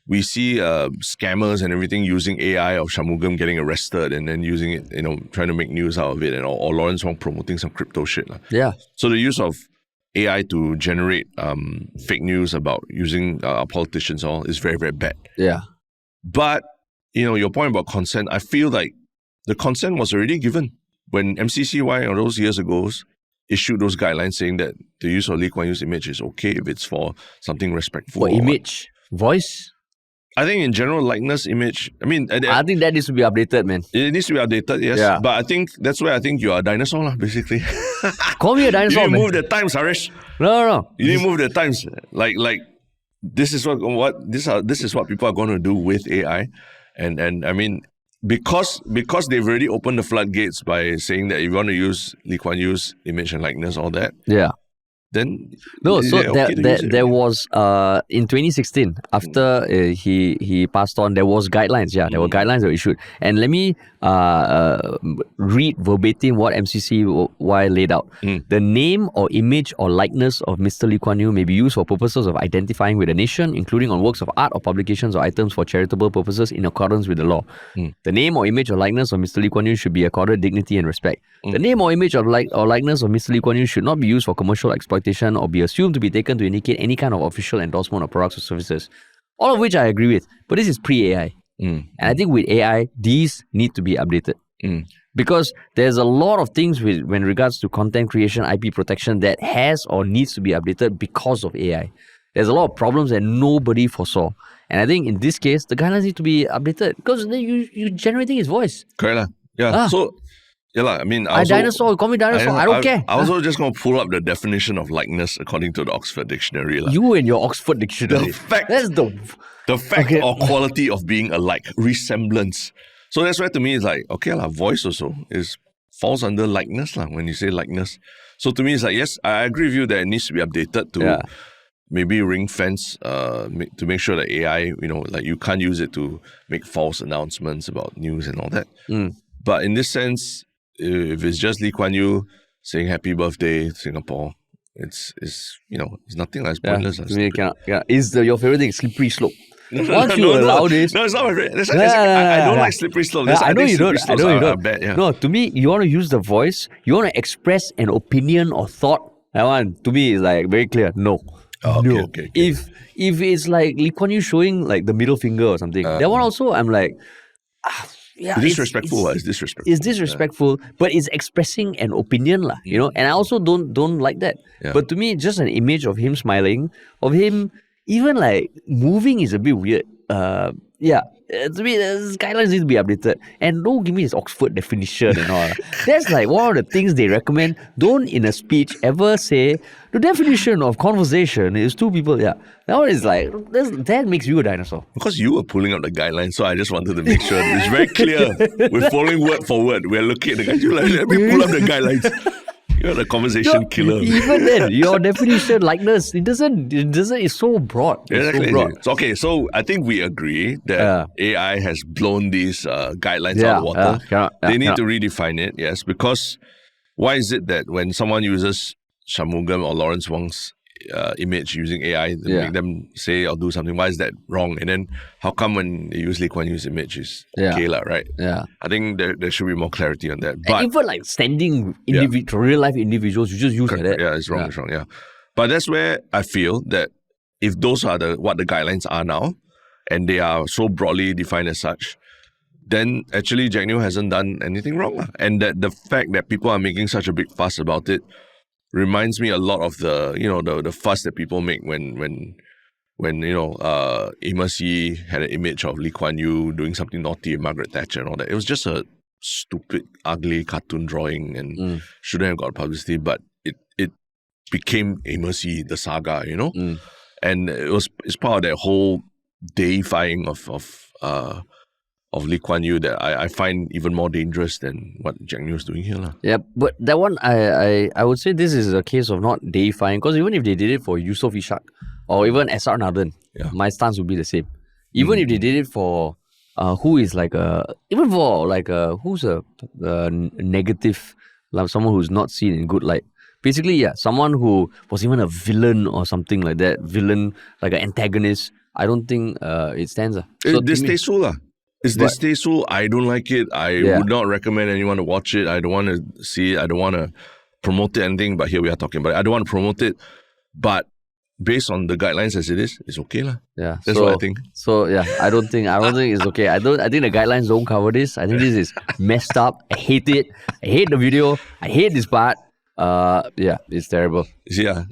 scammers and everything using AI of 𝘕𝘠𝘠𝘳 getting arrested and then using it, trying to make news out of it, and or Lawrence Wong promoting some crypto shit. Yeah. So the use of AI to generate fake news about using politicians all is very, very bad. Yeah. But, your point about consent, I feel like the consent was already given when MCCY all those years ago issued those guidelines saying that the use of Lee Kuan Yew's image is okay if it's for something respectful. For image, voice? I think in general, likeness, image, I think that needs to be updated, man. It needs to be updated, yes. Yeah. But I think that's where I think you are a dinosaur, basically. Call me a dinosaur, You need to move the times, Harish. No. You need to move the times. This is what people are going to do with AI. And because they've already opened the floodgates by saying that if you want to use Lee Kuan Yew's image and likeness, all that, then there was in 2016 after he passed on, there was guidelines. There were guidelines that were issued, and let me read verbatim what MCCY laid out. The name or image or likeness of Mr. Lee Kuan Yew may be used for purposes of identifying with the nation, including on works of art or publications or items for charitable purposes in accordance with the law. The name or image or likeness of Mr. Lee Kuan Yew should be accorded dignity and respect. The name or image or likeness of Mr. Lee Kuan Yew should not be used for commercial exploitation or be assumed to be taken to indicate any kind of official endorsement of products or services. All of which I agree with. But this is pre-AI. And I think with AI, these need to be updated. Because there's a lot of things when regards to content creation, IP protection that has or needs to be updated because of AI. There's a lot of problems that nobody foresaw. And I think in this case, the guidelines need to be updated because then you're generating his voice. Correct. Yeah. So, I mean, dinosaur, call me dinosaur. I don't care. I also just going to pull up the definition of likeness according to the Oxford Dictionary. You and your Oxford Dictionary. The fact or quality of being alike, resemblance. So that's why to me it's like, voice also falls under likeness when you say likeness. So to me it's like, yes, I agree with you that it needs to be updated to maybe ring fence to make sure that AI, you can't use it to make false announcements about news and all that. But in this sense, if it's just Lee Kuan Yew saying happy birthday Singapore, it's nothing like pointless. Is your favorite thing slippery slope? Once you allow this... No, it's not my favorite. I don't like slippery slope. I know you don't. Bad, No, to me, you want to use the voice, you want to express an opinion or thought. That one, to me, is like very clear. No. Okay. If it's like Lee Kuan Yew showing like the middle finger or something, that one also, I'm like... it's disrespectful. It's disrespectful. It's disrespectful, but it's expressing an opinion, and I also don't like that. But to me, just an image of him smiling, of him even like moving is a bit weird. To me, these guidelines need to be updated. And don't give me this Oxford definition and all. That's like one of the things they recommend. Don't in a speech ever say the definition of conversation is two people. That one is like, that makes you a dinosaur. Because you were pulling up the guidelines, so I just wanted to make sure it's very clear. We're following word for word. We're looking at the guidelines. You're like, let me pull up the guidelines. You're the conversation killer. Even then, your definition, likeness, it's so broad. It's so broad. So I think we agree that AI has blown these guidelines out of the water. They need to redefine it, yes, because why is it that when someone uses Shanmugam or Lawrence Wong's image using AI to make them say or do something, why is that wrong? And then how come when they use Lee Kuan Yew's image is okay, right? I think there should be more clarity on that. But even like standing real life individuals, you just use like that. It's wrong. But that's where I feel that if those are what the guidelines are now, and they are so broadly defined as such, then actually Jack Neo hasn't done anything wrong. And that the fact that people are making such a big fuss about it reminds me a lot of the fuss that people make when 𝘕𝘦𝘯𝘵 had an image of Lee Kuan Yew doing something naughty with Margaret Thatcher and all that. It was just a stupid, ugly cartoon drawing and shouldn't have got publicity, but it became 𝘕𝘦𝘯𝘵, the saga, and it's part of that whole deifying of Lee Kuan Yew that I find even more dangerous than what Jack Neo is doing here. Yeah, but that one, I would say this is a case of not deifying, because even if they did it for Yusof Ishak or even SR Nathan, my stance would be the same. Even if they did it for who's a negative, like someone who's not seen in good light. Basically, someone who was even a villain or something like that, like an antagonist, I don't think it stands. It's distasteful. It's distasteful. I don't like it. I would not recommend anyone to watch it. I don't want to see it. I don't want to promote it, anything. But here we are talking about it. I don't want to promote it. But based on the guidelines as it is, it's okay. Yeah. That's what I think. So I don't think it's okay. I think the guidelines don't cover this. I think this is messed up. I hate it. I hate the video. I hate this part. It's terrible. Yeah.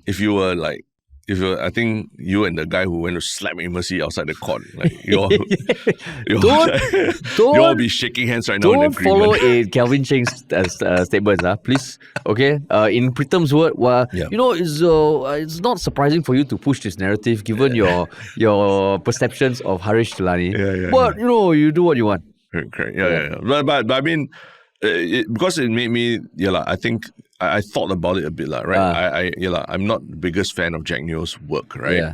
I think you and the guy who went to slap 𝘕𝘦𝘯𝘵 outside the court, like you all be shaking hands right now in agreement. Don't follow 𝘕𝘦𝘯𝘕's statements, please. Okay. In Pritam's word, it's not surprising for you to push this narrative given your perceptions of Harish Tilani. But you do what you want. Correct. Yeah. But I mean, because it made me, I think I thought about it a bit, right? I'm not the biggest fan of Jack Neo's work, right? Yeah.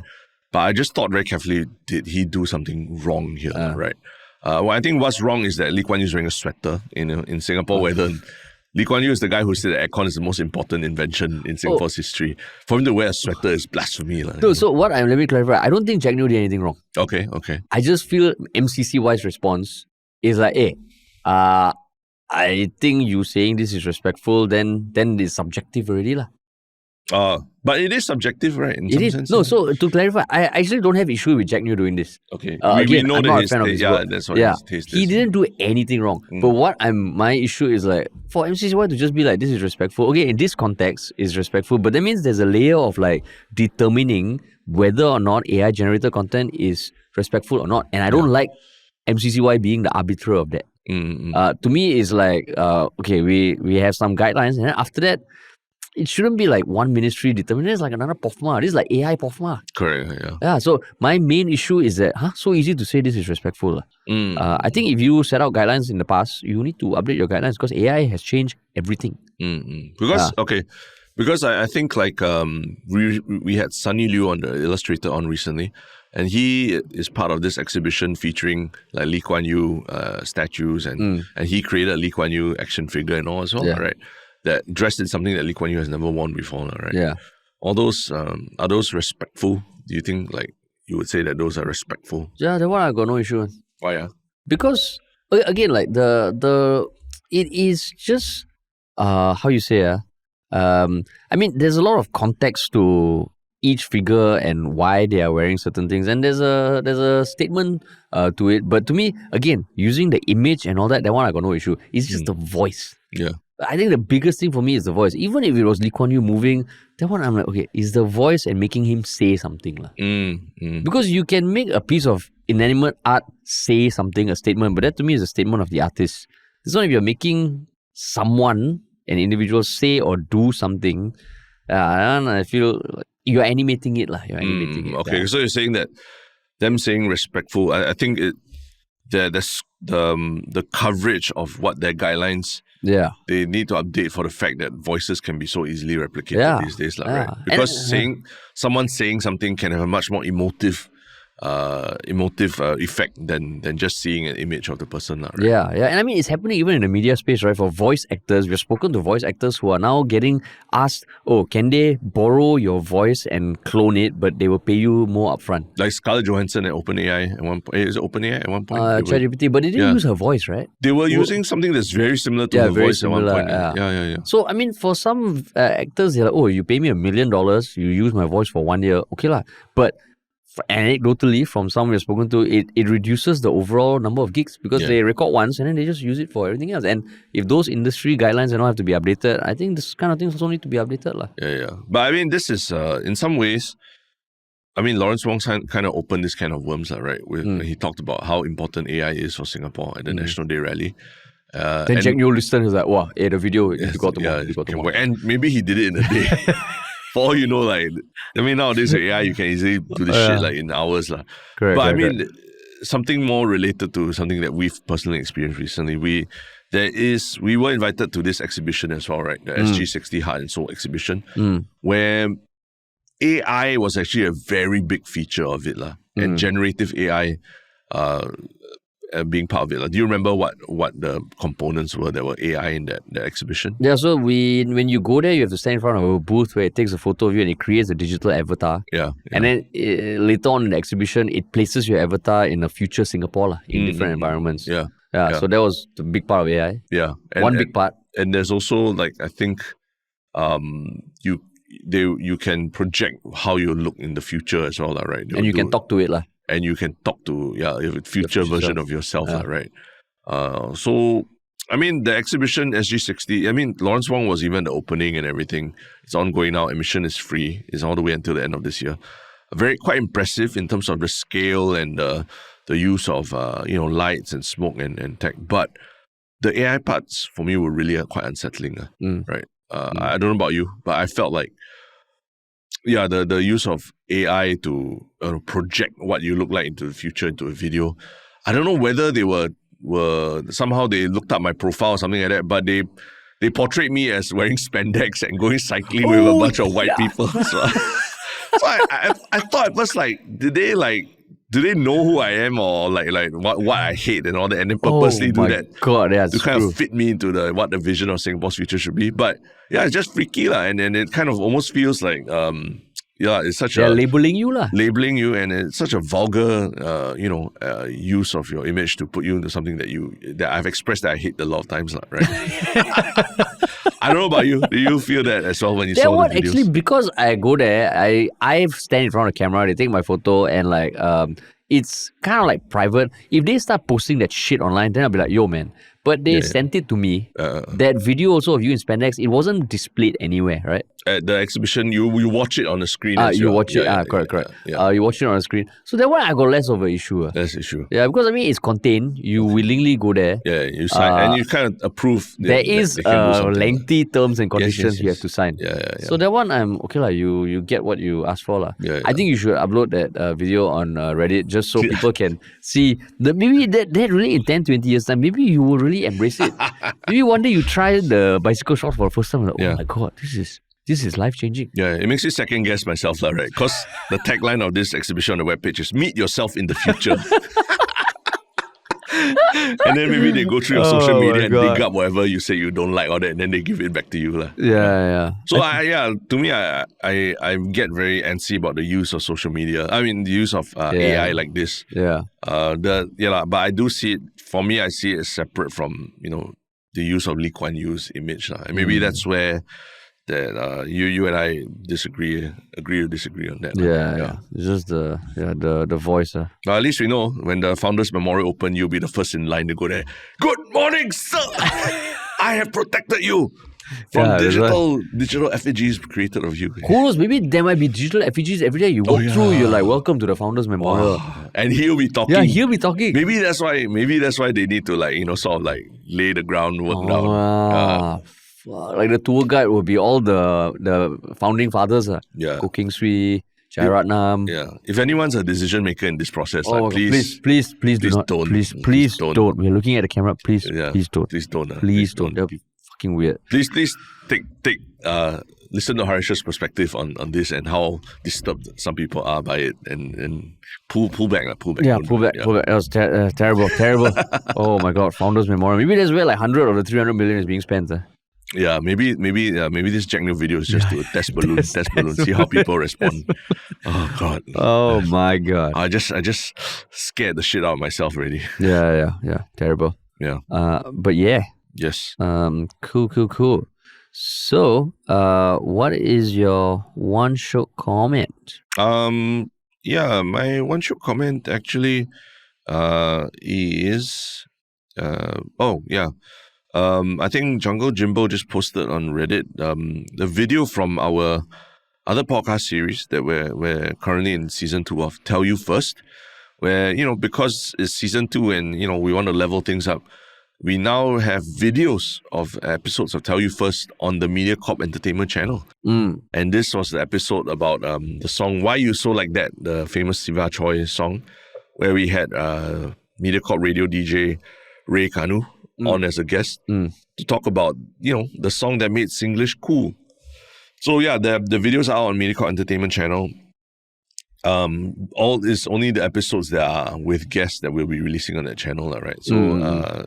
But I just thought very carefully, did he do something wrong here, right? Well, I think what's wrong is that Lee Kuan Yew is wearing a sweater in Singapore, whether Lee Kuan Yew is the guy who said that aircon is the most important invention in Singapore's history. For him to wear a sweater is blasphemy. So let me clarify. I don't think Jack Neo did anything wrong. Okay. I just feel MCCY's response is like, hey, I think you saying this is respectful, then it's subjective already lah. But it is subjective, right? In some sense. No, so to clarify, I actually don't have issue with Jack Neo doing this. Okay. We know I'm that not his a fan of his work. that's what his taste is. He didn't do anything wrong. But my issue is like, for MCCY to just be like, this is respectful. Okay, in this context, is respectful. But that means there's a layer of like determining whether or not AI generated content is respectful or not. And I don't like MCCY being the arbiter of that. To me, it's like, okay, we have some guidelines, and then after that, it shouldn't be like one ministry determined. It's like another POFMA. This is like AI POFMA. Correct, Yeah, so my main issue is that, so easy to say this is respectful. I think if you set out guidelines in the past, you need to update your guidelines because AI has changed everything. Because I think like we had Sunny Liu on the Illustrator on recently, and he is part of this exhibition featuring like Lee Kuan Yew statues, and he created a Lee Kuan Yew action figure and all as well, right? That dressed in something that Lee Kuan Yew has never worn before, right? Yeah. All those, are those respectful? Do you think like you would say that those are respectful? Yeah, that one I got no issue with. Why? Because again, like it is just how you say I mean, there's a lot of context to each figure and why they are wearing certain things, and there's a statement to it. But to me, again, using the image and all that one I got no issue. It's just the voice. Yeah. I think the biggest thing for me is the voice. Even if it was Lee Kuan Yew moving, that one I'm like, okay, is the voice and making him say something. Because you can make a piece of inanimate art say something, a statement, but that to me is a statement of the artist. It's not if you're making someone, an individual, say or do something. I feel like you're animating it. You're animating it. Okay, so you're saying that them saying respectful, I think the coverage of what their guidelines they need to update for the fact that voices can be so easily replicated these days, right? Because someone saying something can have a much more emotive effect than just seeing an image of the person, right? Yeah. And I mean, it's happening even in the media space, right? For voice actors, we've spoken to voice actors who are now getting asked, can they borrow your voice and clone it, but they will pay you more upfront? Like Scarlett Johansson at OpenAI at one point. Is it OpenAI at one point? ChatGPT, but they didn't use her voice, right? They were using something that's very similar to her voice at one point. Yeah. So, I mean, for some actors, they're like, you pay me $1 million, you use my voice for 1 year, okay lah. But anecdotally, from some we've spoken to, it reduces the overall number of gigs because they record once and then they just use it for everything else. And if those industry guidelines don't have to be updated, I think this kind of things also need to be updated. Yeah. But I mean, this is, in some ways, I mean, Lawrence Wong kind of opened this can of worms, right? He talked about how important AI is for Singapore at the National Day rally. Then Jack Neo listened and was like, wow, the video, you got tomorrow. And maybe he did it in a day. For all you know, like, I mean, nowadays with AI, you can easily do this shit like in hours. Correct. But I mean, something more related to something that we've personally experienced recently. We were invited to this exhibition as well, right? The SG60 Heart and Soul exhibition, where AI was actually a very big feature of it, and generative AI being part of it. Do you remember what the components were that were AI in that exhibition? Yeah, so when you go there, you have to stand in front of a booth where it takes a photo of you and it creates a digital avatar. Yeah. And then later on in the exhibition, it places your avatar in a future Singapore in different environments. Yeah. So that was the big part of AI. Yeah. One big part. And there's also, like, I think you can project how you look in the future as well, right? And you can talk to it. And you can talk to a future version of yourself, right? So, I mean, the exhibition SG60, I mean, Lawrence Wong was even the opening and everything. It's ongoing now. Admission is free. It's all the way until the end of this year. Quite impressive in terms of the scale and the use of lights and smoke and tech. But the AI parts for me were really quite unsettling, right? I don't know about you, but I felt like the use of AI to project what you look like into the future, into a video. I don't know whether they were somehow they looked up my profile or something like that, but they portrayed me as wearing spandex and going cycling with a bunch of white people. So I thought at first, like, do they know who I am, or like what I hate and all that, and then purposely do that to kind of fit me into what the vision of Singapore's future should be? But yeah, it's just freaky lah, and it kind of almost feels like it's such labeling you lah. Labeling you, and it's such a vulgar use of your image to put you into something that I've expressed that I hate a lot of times lah, right? I don't know about you. Do you feel that as well when you saw the videos? Actually, because I go there, I stand in front of the camera, they take my photo, and like it's kind of like private. If they start posting that shit online, then I'll be like, yo man. But they sent it to me. That video also of you in spandex, it wasn't displayed anywhere, right? At the exhibition, you watch it on the screen. You watch it. Correct. You watch it on the screen. So that one I got less of an issue. Less issue. Yeah, because I mean it's contained. You willingly go there. Yeah, you sign and you kind of approve. There is lengthy terms and conditions you have to sign. Yeah. So that one I'm okay lah. You get what you asked for lah. Yeah. I think you should upload that video on Reddit just so people can see maybe that really in 10, 20 years time. Maybe you will really embrace it. Maybe one day you try the bicycle shot for the first time. Like, oh my god, this is life changing. Yeah, it makes me second guess myself, right? Because the tagline of this exhibition on the webpage is "Meet yourself in the future." And then maybe they go through your social media and dig up whatever you say you don't like, all that, and then they give it back to you. Yeah. So to me, I get very antsy about the use of social media. I mean, the use of AI like this. Yeah. But I do see it. For me, I see it as separate from the use of Lee Kuan Yew's image. And maybe that's where that you and I agree to disagree on that. Yeah. It's just the voice. At least we know when the Founders Memorial open, you'll be the first in line to go there. Good morning, sir. I have protected you from digital effigies created of you. Who knows? Maybe there might be digital effigies every day you walk through. You're like, welcome to the Founders Memorial, and he'll be talking. Yeah, he'll be talking. Maybe that's why they need to sort of lay the groundwork down. Like the tour guide will be all the founding fathers. Cooking Sui, Jairatnam. Yeah. If anyone's a decision maker in this process, please don't. Please don't. We're looking at the camera. Please don't. Please don't. Please don't. That'll be fucking weird. Please take listen to Harish's perspective on this and how disturbed some people are by it, and pull back. Yeah, pull back. That was terrible. Oh my god, Founders Memorial. Maybe that's where 100 of the 300 million is being spent. Yeah, maybe this Jack Neo video is just to test balloon, see how people respond. Oh god. Oh my god. I just scared the shit out of myself already. Yeah. Terrible. Yeah. But yeah. Yes. Cool. So, what is your one Shiok comment? My one Shiok comment actually is I think Jungle Jimbo just posted on Reddit the video from our other podcast series that we're currently in season 2 of Tell You First, where, because it's season 2 and, we want to level things up, we now have videos of episodes of Tell You First on the MediaCorp Entertainment channel. And this was the episode about the song Why You So Like That, the famous Siva Choi song, where we had MediaCorp radio DJ Ray Kanu on as a guest to talk about, the song that made Singlish cool. So yeah, the videos are out on MediaCorp Entertainment channel. All is only the episodes that are with guests that we'll be releasing on that channel, right? So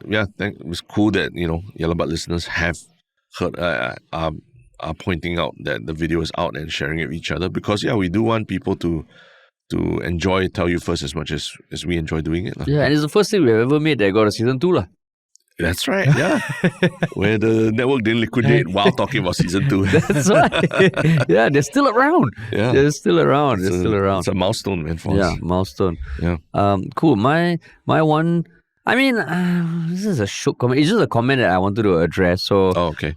it was cool that Yellow Bud listeners have heard are pointing out that the video is out and sharing it with each other, because we do want people to enjoy Tell You First as much as we enjoy doing it. Yeah, and it's the first thing we've ever made that got a season 2 . That's right, yeah. Where the network didn't liquidate while talking about season 2. That's right. Yeah, they're still around. Yeah. They're still around. It's a milestone, man, for us. Yeah, milestone. Yeah. Cool. My one, this is a Shiok comment. It's just a comment that I wanted to address. So, okay.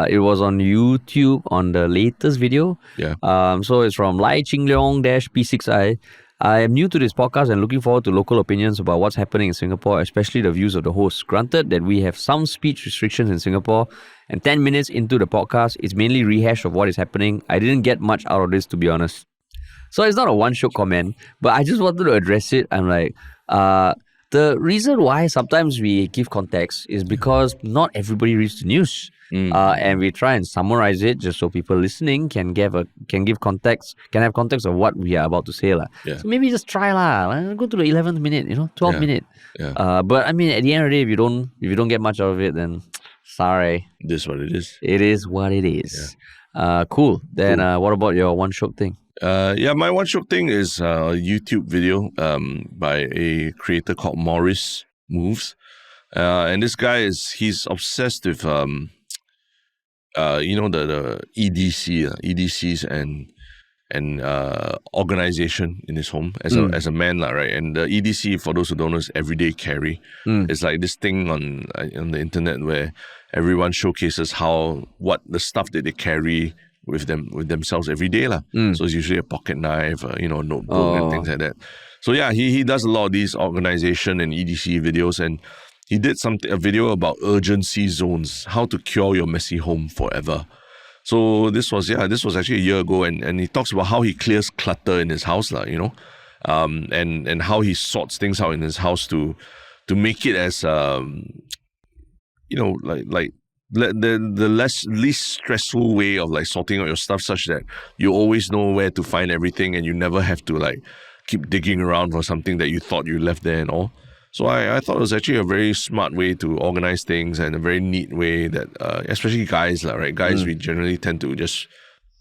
It was on YouTube on the latest video. Yeah. So it's from Lai Ching Leong-P6I. I am new to this podcast and looking forward to local opinions about what's happening in Singapore, especially the views of the hosts. Granted that we have some speech restrictions in Singapore, and 10 minutes into the podcast, it's mainly rehash of what is happening. I didn't get much out of this, to be honest. So it's not a one Shiok comment, but I just wanted to address it. I'm like, The reason why sometimes we give context is because not everybody reads the news. And we try and summarize it just so people listening can give context, can have context of what we are about to say. Yeah. So maybe just try go to the 11th minute, 12th minute. Yeah. But I mean, at the end of the day, if you don't get much out of it, then sorry. It is what it is. It is what it is. Yeah. Cool. Then what about your One Shiok Thing? My One Shiok Thing is a YouTube video by a creator called Maurice Moves. And this guy he's obsessed with the EDCs and organization in his home as a man, right? And the EDC, for those who don't know, is everyday carry. It's like this thing on the internet where everyone showcases what the stuff that they carry with themselves every day. So it's usually a pocket knife, notebook and things like that. So yeah, he does a lot of these organization and EDC videos, and he did a video about urgency zones, how to cure your messy home forever. So this was actually a year ago, and he talks about how he clears clutter in his house, and how he sorts things out in his house to make it as the least stressful way of sorting out your stuff, such that you always know where to find everything and you never have to keep digging around for something that you thought you left there and all. So I thought it was actually a very smart way to organize things, and a very neat way that, especially guys, right? Guys, we generally tend to just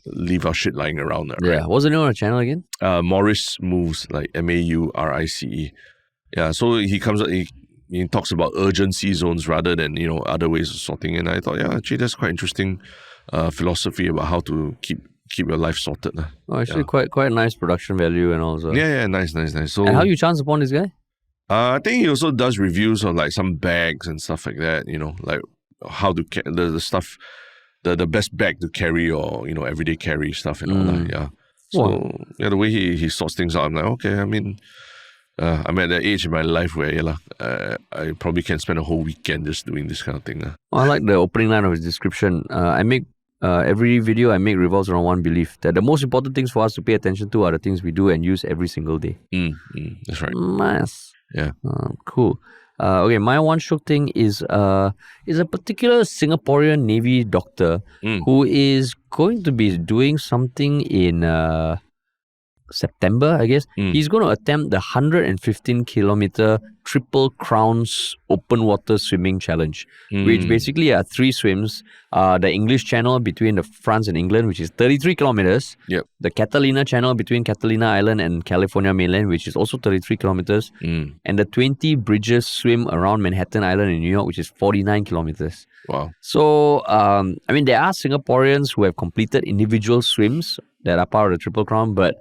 leave our shit lying around. Right? Yeah. What's the name of the channel again? Maurice Moves, MAURICE. Yeah. So he talks about urgency zones rather than other ways of sorting. And I thought, actually that's quite interesting philosophy about how to keep your life sorted. Oh, actually quite nice production value and all. So. Yeah, nice. So, and how you chance upon this guy? I think he also does reviews of some bags and stuff like that, how to the stuff, the best bag to carry, or everyday carry stuff and all that. Yeah. So the way he sorts things out, I'm like, okay, I mean, I'm at that age in my life where I probably can spend a whole weekend just doing this kind of thing. I like the opening line of his description. I make every video I make revolves around one belief, that the most important things for us to pay attention to are the things we do and use every single day. That's right. Nice. Yeah. Cool. Okay, my One Shiok Thing is a particular Singaporean Navy doctor who is going to be doing something in September, I guess. He's going to attempt the 115-kilometer Triple Crowns open water swimming challenge, which basically are 3 swims. The English Channel between France and England, which is 33 kilometers. Yep. The Catalina Channel between Catalina Island and California mainland, which is also 33 kilometers. And the 20 bridges swim around Manhattan Island in New York, which is 49 kilometers. Wow. So, there are Singaporeans who have completed individual swims that are part of the Triple Crown, but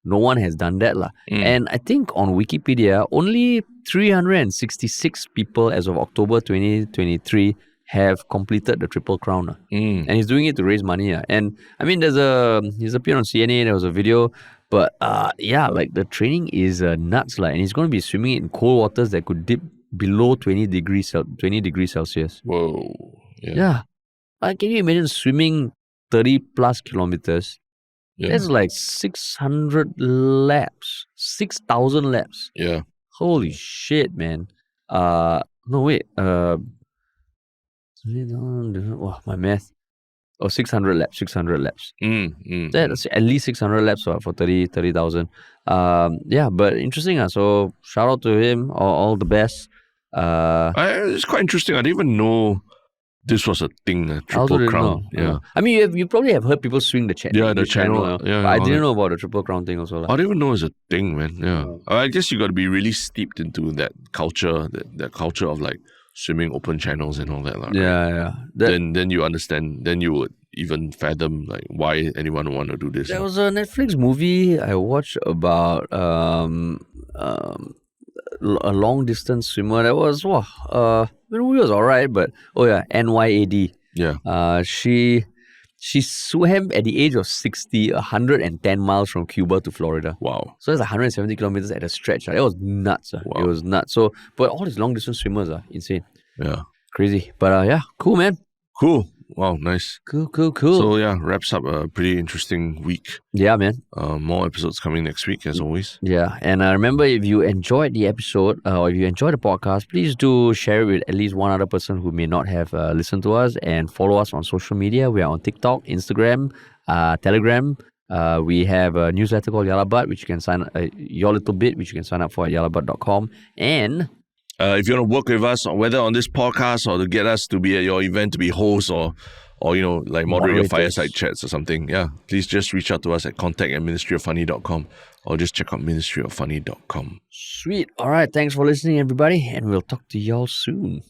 no one has done that. And I think on Wikipedia, only 366 people as of October 2023 have completed the Triple Crown. And he's doing it to raise money. And he's appeared on CNN, there was a video, but the training is nuts. And he's going to be swimming in cold waters that could dip below 20 degrees Celsius. Whoa. Yeah. Can you imagine swimming 30 plus kilometers? Yeah. That's 600 laps, 6,000 laps. Yeah. Holy shit, man. No, wait. My math. 600 laps. That's at least 600 laps for 30,000. But interesting. So shout out to him. All the best. It's quite interesting. I didn't even know this was a thing, Triple Crown. Yeah. You probably have heard people swing the channel. Yeah, the channel. But I didn't know about the Triple Crown thing also. I didn't even know it's a thing, man. Yeah. I guess you got to be really steeped into that culture, that culture of swimming open channels and all that. Right? Yeah. Then you understand. Then you would even fathom why anyone would want to do this. There was a Netflix movie I watched about a long distance swimmer. That was the movie was alright, but NYAD. Yeah. She swam at the age of 60, 110 miles from Cuba to Florida. Wow. So it's 170 kilometers at a stretch. It was nuts. Wow. It was nuts. So, but all these long distance swimmers are insane. Yeah. Crazy. But cool, man. Cool. Wow, nice. Cool. So yeah, wraps up a pretty interesting week. Yeah, man. More episodes coming next week, as always. Yeah, and remember, if you enjoyed the episode or if you enjoyed the podcast, please do share it with at least one other person who may not have listened to us, and follow us on social media. We are on TikTok, Instagram, Telegram. We have a newsletter called 𝘎𝘐𝘳𝘵, which you can sign Your Little Bit, which you can sign up for at 𝘎𝘐𝘳𝑏𝑢𝑡.com. And if you want to work with us, whether on this podcast or to get us to be at your event, to be host or like moderate your fireside chats or something, please just reach out to us at contact@ministryoffunny.com or just check out ministryoffunny.com. Sweet. All right. Thanks for listening, everybody, and we'll talk to y'all soon.